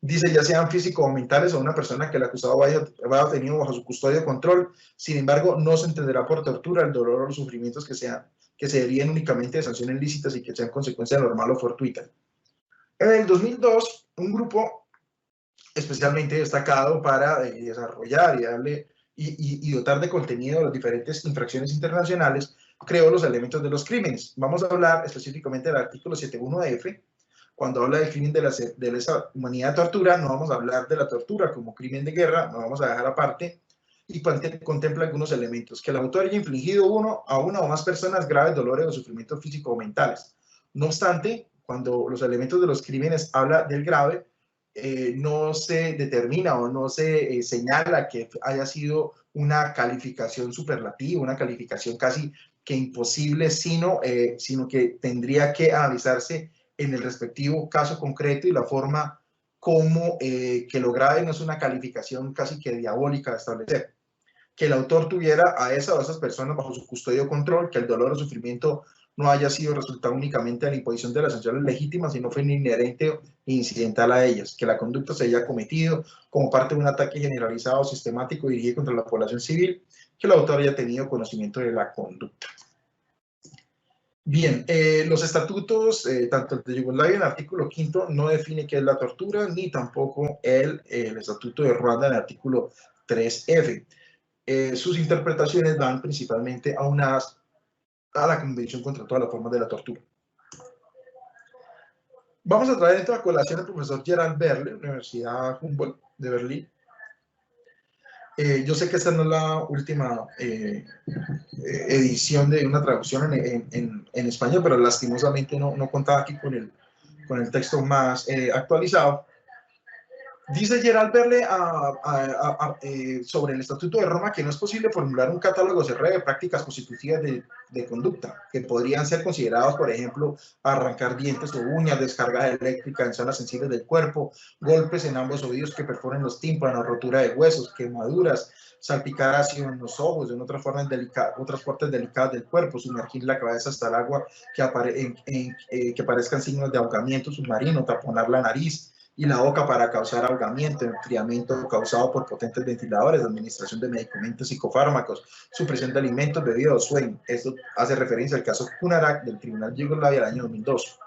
Dice, ya sean físicos o mentales, o una persona que el acusado vaya tenido bajo su custodia o control. Sin embargo, no se entenderá por tortura el dolor o los sufrimientos que se deriven únicamente de sanciones lícitas y que sean consecuencia normal o fortuita. En el 2002, un grupo especialmente destacado para desarrollar y dotar de contenido a las diferentes infracciones internacionales, creó los elementos de los crímenes. Vamos a hablar específicamente del artículo 7.1f. Cuando habla del crimen de lesa humanidad de tortura, no vamos a hablar de la tortura como crimen de guerra, lo vamos a dejar aparte, y contempla algunos elementos. Que el autor haya infligido a una o más personas graves dolores o sufrimientos físicos o mentales. No obstante, cuando los elementos de los crímenes habla del grave, no se determina o no se señala que haya sido una calificación superlativa, una calificación casi que imposible, sino que tendría que analizarse en el respectivo caso concreto y la forma como que lo grave no es una calificación casi que diabólica de establecer. Que el autor tuviera a esa o esas personas bajo su custodia o control, que el dolor o sufrimiento no haya sido resultado únicamente de la imposición de las sanciones legítimas, sino fue inherente e incidental a ellas, que la conducta se haya cometido como parte de un ataque generalizado o sistemático dirigido contra la población civil, que el autor haya tenido conocimiento de la conducta. Bien, los estatutos, tanto el de Yugoslavia en el artículo 5 no define qué es la tortura, ni tampoco el estatuto de Ruanda en el artículo 3F. Sus interpretaciones van principalmente aunadas a la Convención contra todas las formas de la tortura. Vamos a traer dentro de la colación al profesor Gerald Berle, Universidad Humboldt de Berlín. Yo sé que esta no es la última edición de una traducción en español, pero lastimosamente no contaba aquí con el texto más actualizado. Dice Gerald Berle sobre el Estatuto de Roma que no es posible formular un catálogo cerrado de prácticas constitutivas de conducta, que podrían ser considerados, por ejemplo, arrancar dientes o uñas, descarga eléctrica en zonas sensibles del cuerpo, golpes en ambos oídos que perforen los tímpanos, rotura de huesos, quemaduras, salpicar ácido en los ojos, en otras partes delicadas del cuerpo, sumergir la cabeza hasta el agua, que aparezcan signos de ahogamiento submarino, taponar la nariz y la boca para causar ahogamiento, enfriamiento causado por potentes ventiladores, administración de medicamentos, psicofármacos, supresión de alimentos, bebidas o sueño. Esto hace referencia al caso Kunarak del Tribunal de Yugoslavia del año 2002.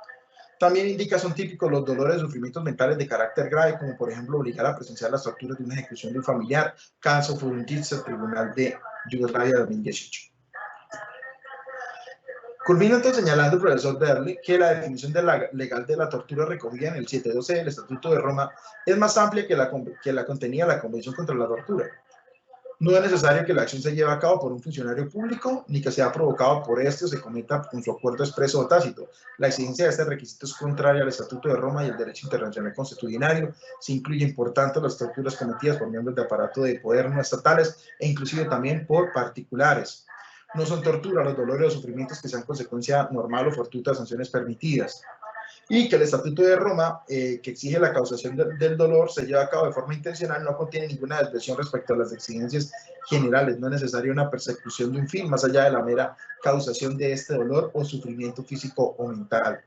También indica son típicos los dolores y sufrimientos mentales de carácter grave, como por ejemplo obligar a presenciar las torturas de una ejecución de un familiar, caso Furunjica, Tribunal de Yugoslavia de 2018. Culmina entonces señalando el profesor Berle que la definición legal de la tortura recogida en el 7.12 del Estatuto de Roma es más amplia que la contenida la Convención contra la Tortura. No es necesario que la acción se lleve a cabo por un funcionario público, ni que sea provocado por este o se cometa con su acuerdo expreso o tácito. La exigencia de este requisito es contraria al Estatuto de Roma y al derecho internacional consuetudinario. Se incluyen, por tanto, las torturas cometidas por miembros de aparato de poder no estatales e inclusive también por particulares. No son tortura los dolores o sufrimientos que sean consecuencia normal o fortuita de sanciones permitidas. Y que el Estatuto de Roma, que exige la causación del dolor, se lleva a cabo de forma intencional, no contiene ninguna desviación respecto a las exigencias generales. No es necesaria una persecución de un fin más allá de la mera causación de este dolor o sufrimiento físico o mental.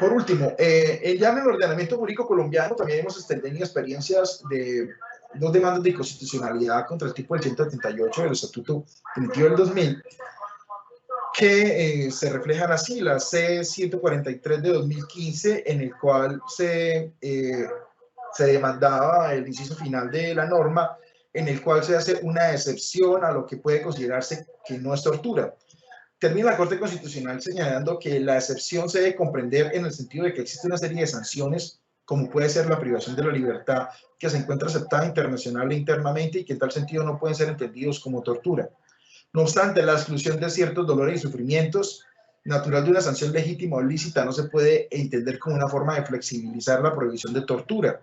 Por último, ya en el ordenamiento jurídico colombiano también hemos tenido experiencias de dos demandas de inconstitucionalidad contra el tipo del 178 del Estatuto Primitivo del 2000, que se reflejan así, la C-143 de 2015, en el cual se demandaba el inciso final de la norma, en el cual se hace una excepción a lo que puede considerarse que no es tortura. Termina la Corte Constitucional señalando que la excepción se debe comprender en el sentido de que existe una serie de sanciones, como puede ser la privación de la libertad, que se encuentra aceptada internacional e internamente y que en tal sentido no pueden ser entendidos como tortura. No obstante, la exclusión de ciertos dolores y sufrimientos natural de una sanción legítima o lícita no se puede entender como una forma de flexibilizar la prohibición de tortura,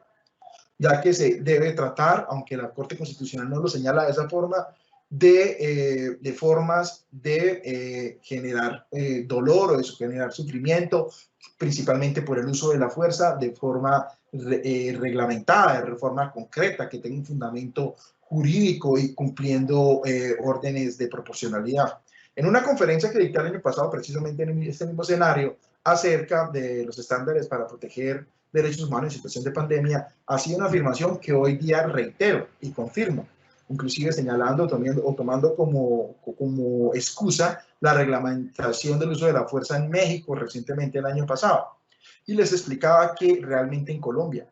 ya que se debe tratar, aunque la Corte Constitucional no lo señala de esa forma, de formas de generar dolor o de generar sufrimiento, principalmente por el uso de la fuerza, de forma reglamentada, de forma concreta, que tenga un fundamento jurídico y cumpliendo órdenes de proporcionalidad. En una conferencia que dicté el año pasado, precisamente en este mismo escenario, acerca de los estándares para proteger derechos humanos en situación de pandemia, ha sido una afirmación que hoy día reitero y confirmo, inclusive señalando también, o tomando como excusa la reglamentación del uso de la fuerza en México recientemente el año pasado. Y les explicaba que realmente en Colombia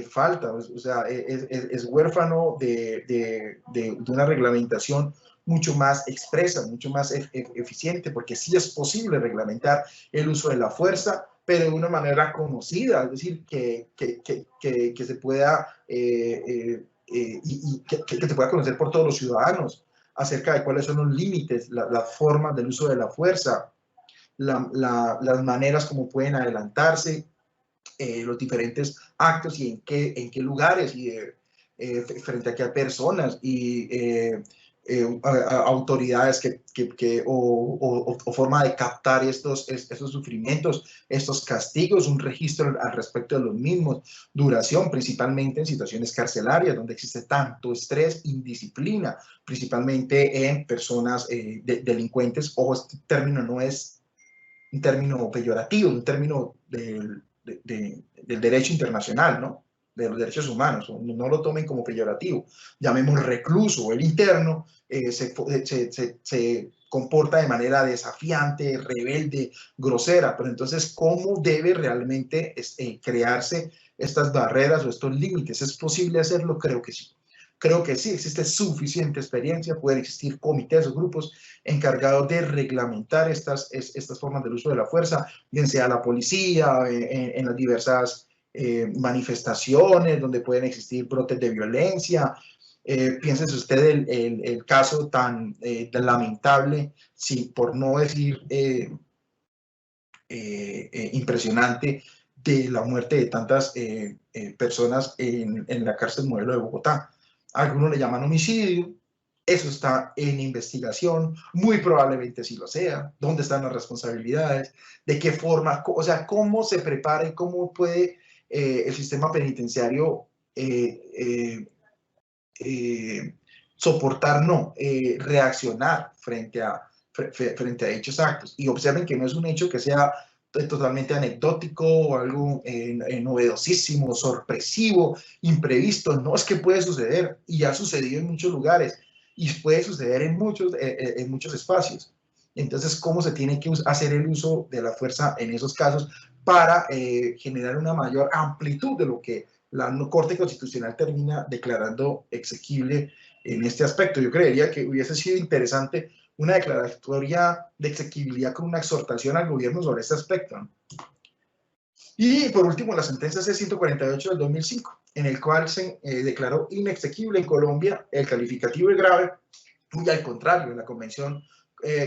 falta, o sea, es huérfano de una reglamentación mucho más expresa, mucho más eficiente, porque sí es posible reglamentar el uso de la fuerza, pero de una manera conocida, es decir, que se pueda y que se pueda conocer por todos los ciudadanos acerca de cuáles son los límites, las formas del uso de la fuerza, las maneras como pueden adelantarse, los diferentes actos y en qué lugares y frente a qué personas y autoridades o forma de captar estos sufrimientos, estos castigos, un registro al respecto de los mismos, duración, principalmente en situaciones carcelarias, donde existe tanto estrés, indisciplina, principalmente en personas delincuentes. Ojo, este término no es un término peyorativo, un término del derecho internacional, ¿no? De los derechos humanos, no lo tomen como peyorativo, llamemos recluso. El interno se comporta de manera desafiante, rebelde, grosera, pero entonces, ¿cómo debe realmente crearse estas barreras o estos límites? ¿Es posible hacerlo? Creo que sí. Creo que sí, existe suficiente experiencia, pueden existir comités o grupos encargados de reglamentar estas formas del uso de la fuerza, bien sea la policía, en las diversas manifestaciones donde pueden existir brotes de violencia. Piénsese usted el caso tan lamentable, sí, por no decir impresionante, de la muerte de tantas personas en la cárcel Modelo de Bogotá. Algunos le llaman homicidio, eso está en investigación, muy probablemente sí lo sea. ¿Dónde están las responsabilidades? ¿De qué forma? O sea, ¿cómo se prepara y cómo puede el sistema penitenciario soportar, no, reaccionar frente a dichos actos? Y observen que no es un hecho que sea totalmente anecdótico o algo novedosísimo, sorpresivo, imprevisto. No, es que puede suceder y ha sucedido en muchos lugares y puede suceder en muchos espacios. Entonces, ¿cómo se tiene que hacer el uso de la fuerza en esos casos para generar una mayor amplitud de lo que la Corte Constitucional termina declarando exequible en este aspecto? Yo creería que hubiese sido interesante una declaratoria de exequibilidad con una exhortación al gobierno sobre este aspecto, ¿no? Y por último, la sentencia C-148 del 2005, en el cual se declaró inexequible en Colombia el calificativo de grave, muy al contrario, la Convención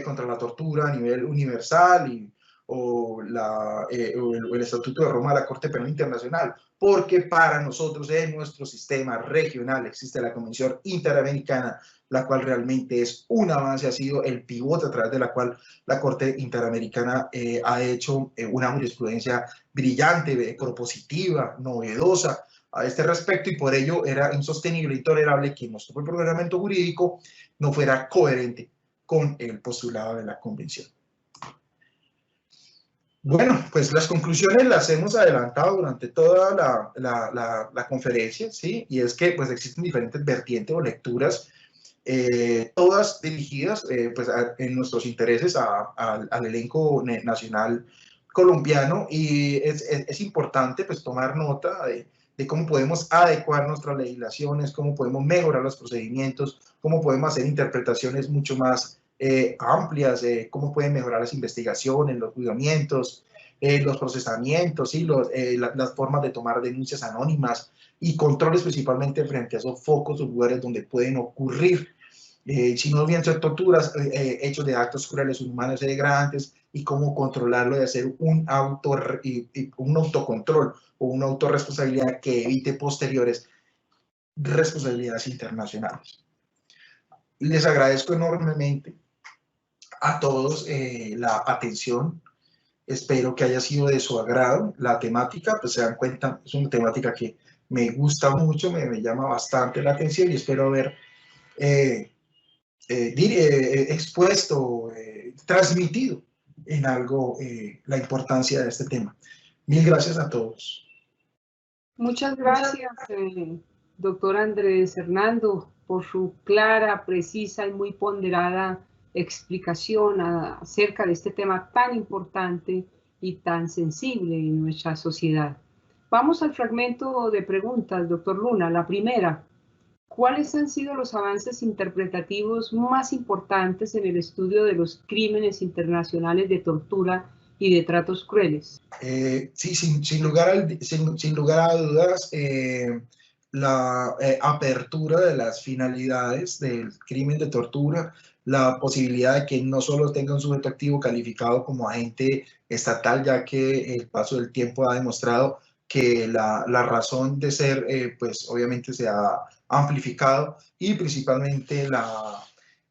contra la Tortura a nivel universal o el Estatuto de Roma de la Corte Penal Internacional, porque para nosotros en nuestro sistema regional existe la Convención Interamericana, la cual realmente es un avance, ha sido el pivote a través de la cual la Corte Interamericana ha hecho una jurisprudencia brillante, propositiva, novedosa a este respecto, y por ello era insostenible e intolerable que nuestro propio ordenamiento jurídico no fuera coherente con el postulado de la Convención. Bueno, pues las conclusiones las hemos adelantado durante toda la conferencia, ¿sí? Y es que pues existen diferentes vertientes o lecturas, todas dirigidas pues en nuestros intereses al elenco nacional colombiano, y es importante pues tomar nota de cómo podemos adecuar nuestras legislaciones, cómo podemos mejorar los procedimientos, cómo podemos hacer interpretaciones mucho más amplias, cómo pueden mejorar las investigaciones, los juzgamientos, los procesamientos, ¿sí? Las formas de tomar denuncias anónimas y controles principalmente frente a esos focos o lugares donde pueden ocurrir, si no bien ser torturas, hechos de actos crueles, inhumanos y degradantes, y cómo controlarlo y hacer un autocontrol o una autorresponsabilidad que evite posteriores responsabilidades internacionales. Les agradezco enormemente a todos la atención. Espero que haya sido de su agrado la temática, pues se dan cuenta, es una temática que me gusta mucho, me llama bastante la atención y espero haber expuesto, transmitido en algo la importancia de este tema. Mil gracias a todos. Muchas gracias, doctor Andrés Hernando, por su clara, precisa y muy ponderada explicación acerca de este tema tan importante y tan sensible en nuestra sociedad. Vamos al fragmento de preguntas, doctor Luna. La primera, ¿cuáles han sido los avances interpretativos más importantes en el estudio de los crímenes internacionales de tortura y de tratos crueles? Sí, sin lugar a dudas, la apertura de las finalidades del crimen de tortura, la posibilidad de que no solo tenga un sujeto activo calificado como agente estatal, ya que el paso del tiempo ha demostrado que la razón de ser, pues obviamente se ha amplificado, y principalmente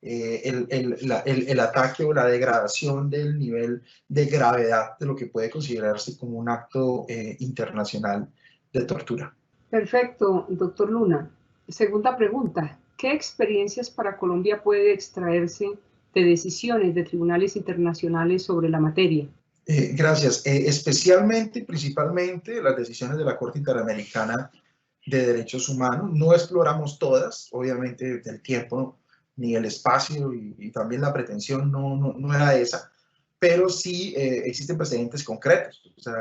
el ataque o la degradación del nivel de gravedad de lo que puede considerarse como un acto internacional de tortura. Perfecto, doctor Luna. Segunda pregunta, ¿qué experiencias para Colombia puede extraerse de decisiones de tribunales internacionales sobre la materia? Gracias. Especialmente, principalmente, las decisiones de la Corte Interamericana de Derechos Humanos. No exploramos todas, obviamente, del tiempo ni el espacio, y también la pretensión no era esa, pero sí existen precedentes concretos, o sea,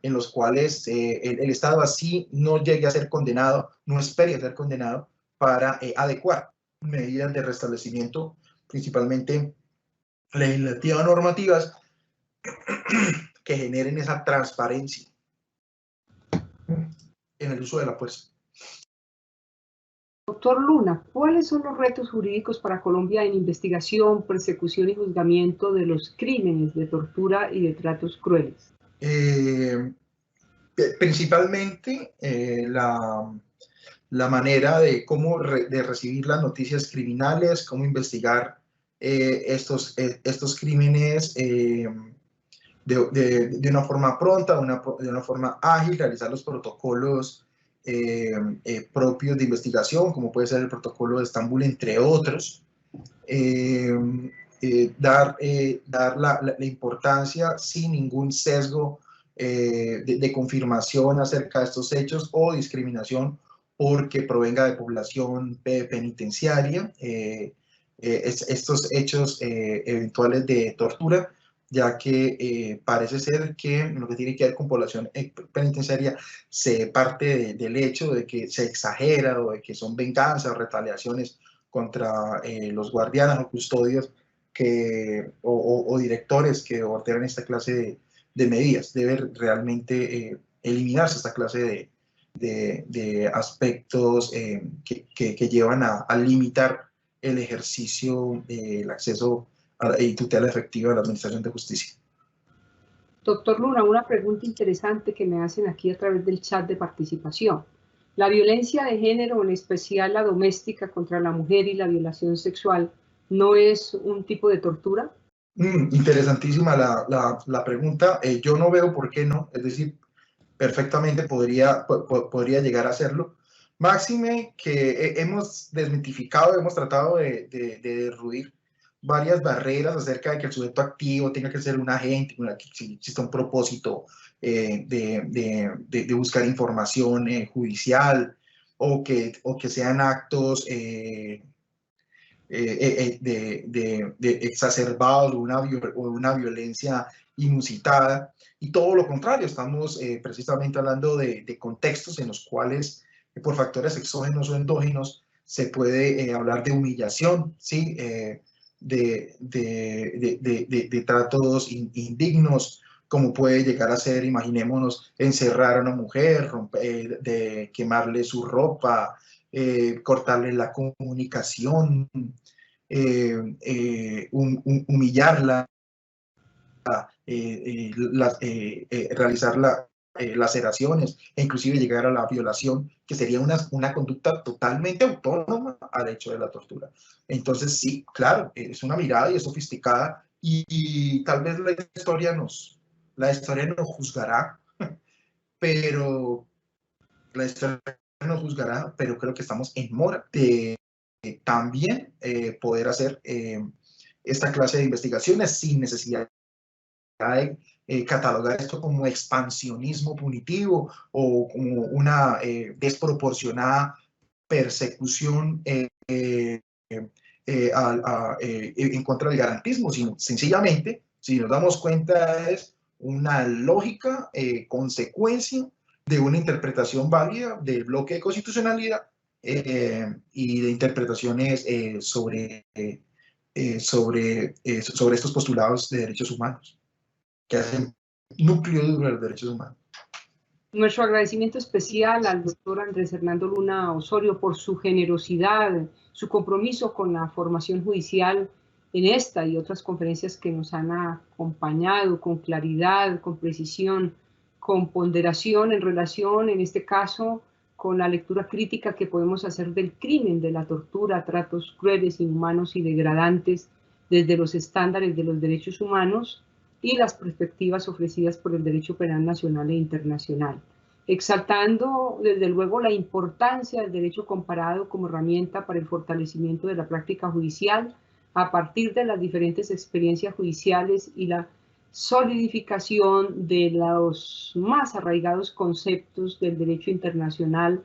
en los cuales el Estado así no llegue a ser condenado, no espere a ser condenado, para adecuar medidas de restablecimiento, principalmente legislativas normativas, que generen esa transparencia en el uso de la fuerza. Doctor Luna, ¿cuáles son los retos jurídicos para Colombia en investigación, persecución y juzgamiento de los crímenes de tortura y de tratos crueles? Principalmente la manera de cómo de recibir las noticias criminales, cómo investigar estos crímenes de una forma pronta, de una forma ágil, realizar los protocolos propios de investigación, como puede ser el protocolo de Estambul, entre otros. Dar la importancia sin ningún sesgo de confirmación acerca de estos hechos o discriminación porque provenga de población penitenciaria, estos hechos eventuales de tortura, ya que parece ser que lo que tiene que ver con población penitenciaria se parte del hecho de que se exagera, o de que son venganzas o retaliaciones contra los guardianes o custodios o directores que ordenan esta clase de medidas. Debe realmente eliminarse esta clase de aspectos que llevan a limitar el ejercicio, el acceso y tutela efectiva a la administración de justicia. Doctor Luna, una pregunta interesante que me hacen aquí a través del chat de participación. ¿La violencia de género, en especial la doméstica contra la mujer y la violación sexual, no es un tipo de tortura? Interesantísima la pregunta. Yo no veo por qué no, es decir, perfectamente podría llegar a hacerlo. Máxime que hemos desmitificado, hemos tratado de derruir varias barreras acerca de que el sujeto activo tenga que ser un agente, que exista un propósito de buscar información judicial, o que sean actos exacerbados o una violencia inusitada. Y todo lo contrario, estamos precisamente hablando de contextos en los cuales por factores exógenos o endógenos se puede hablar de humillación, ¿sí? De tratos indignos, como puede llegar a ser, imaginémonos, encerrar a una mujer, de quemarle su ropa, cortarle la comunicación, humillarla, realizar laceraciones, e inclusive llegar a la violación, que sería una conducta totalmente autónoma al hecho de la tortura. Entonces, sí, claro, es una mirada y es sofisticada, y tal vez la historia nos juzgará pero la historia nos juzgará, pero creo que estamos en mora de también poder hacer esta clase de investigaciones sin necesidad de catalogar esto como expansionismo punitivo o como una desproporcionada persecución en contra del garantismo, sino sencillamente, si nos damos cuenta, es una lógica consecuencia de una interpretación válida del bloque de constitucionalidad y de interpretaciones sobre estos postulados de derechos humanos, que hacen núcleo duro de los derechos humanos. Nuestro agradecimiento especial al doctor Andrés Hernando Luna Osorio por su generosidad, su compromiso con la formación judicial en esta y otras conferencias que nos han acompañado con claridad, con precisión, con ponderación en relación, en este caso, con la lectura crítica que podemos hacer del crimen, de la tortura, tratos crueles, inhumanos y degradantes desde los estándares de los derechos humanos y las perspectivas ofrecidas por el derecho penal nacional e internacional, exaltando desde luego la importancia del derecho comparado como herramienta para el fortalecimiento de la práctica judicial a partir de las diferentes experiencias judiciales y la solidificación de los más arraigados conceptos del derecho internacional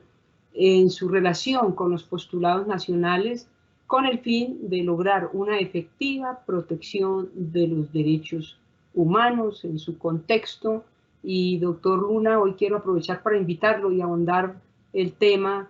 en su relación con los postulados nacionales con el fin de lograr una efectiva protección de los derechos humanos en su contexto. Y doctor Luna, hoy quiero aprovechar para invitarlo y ahondar el tema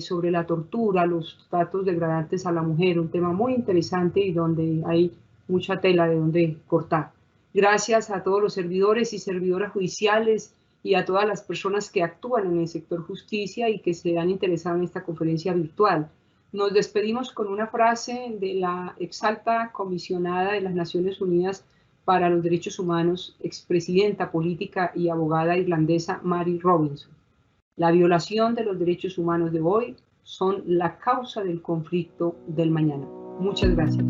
sobre la tortura, los tratos degradantes a la mujer, un tema muy interesante y donde hay mucha tela de donde cortar. Gracias a todos los servidores y servidoras judiciales y a todas las personas que actúan en el sector justicia y que se han interesado en esta conferencia virtual. Nos despedimos con una frase de la exalta comisionada de las Naciones Unidas para los Derechos Humanos, expresidenta política y abogada irlandesa Mary Robinson. La violación de los derechos humanos de hoy son la causa del conflicto del mañana. Muchas gracias.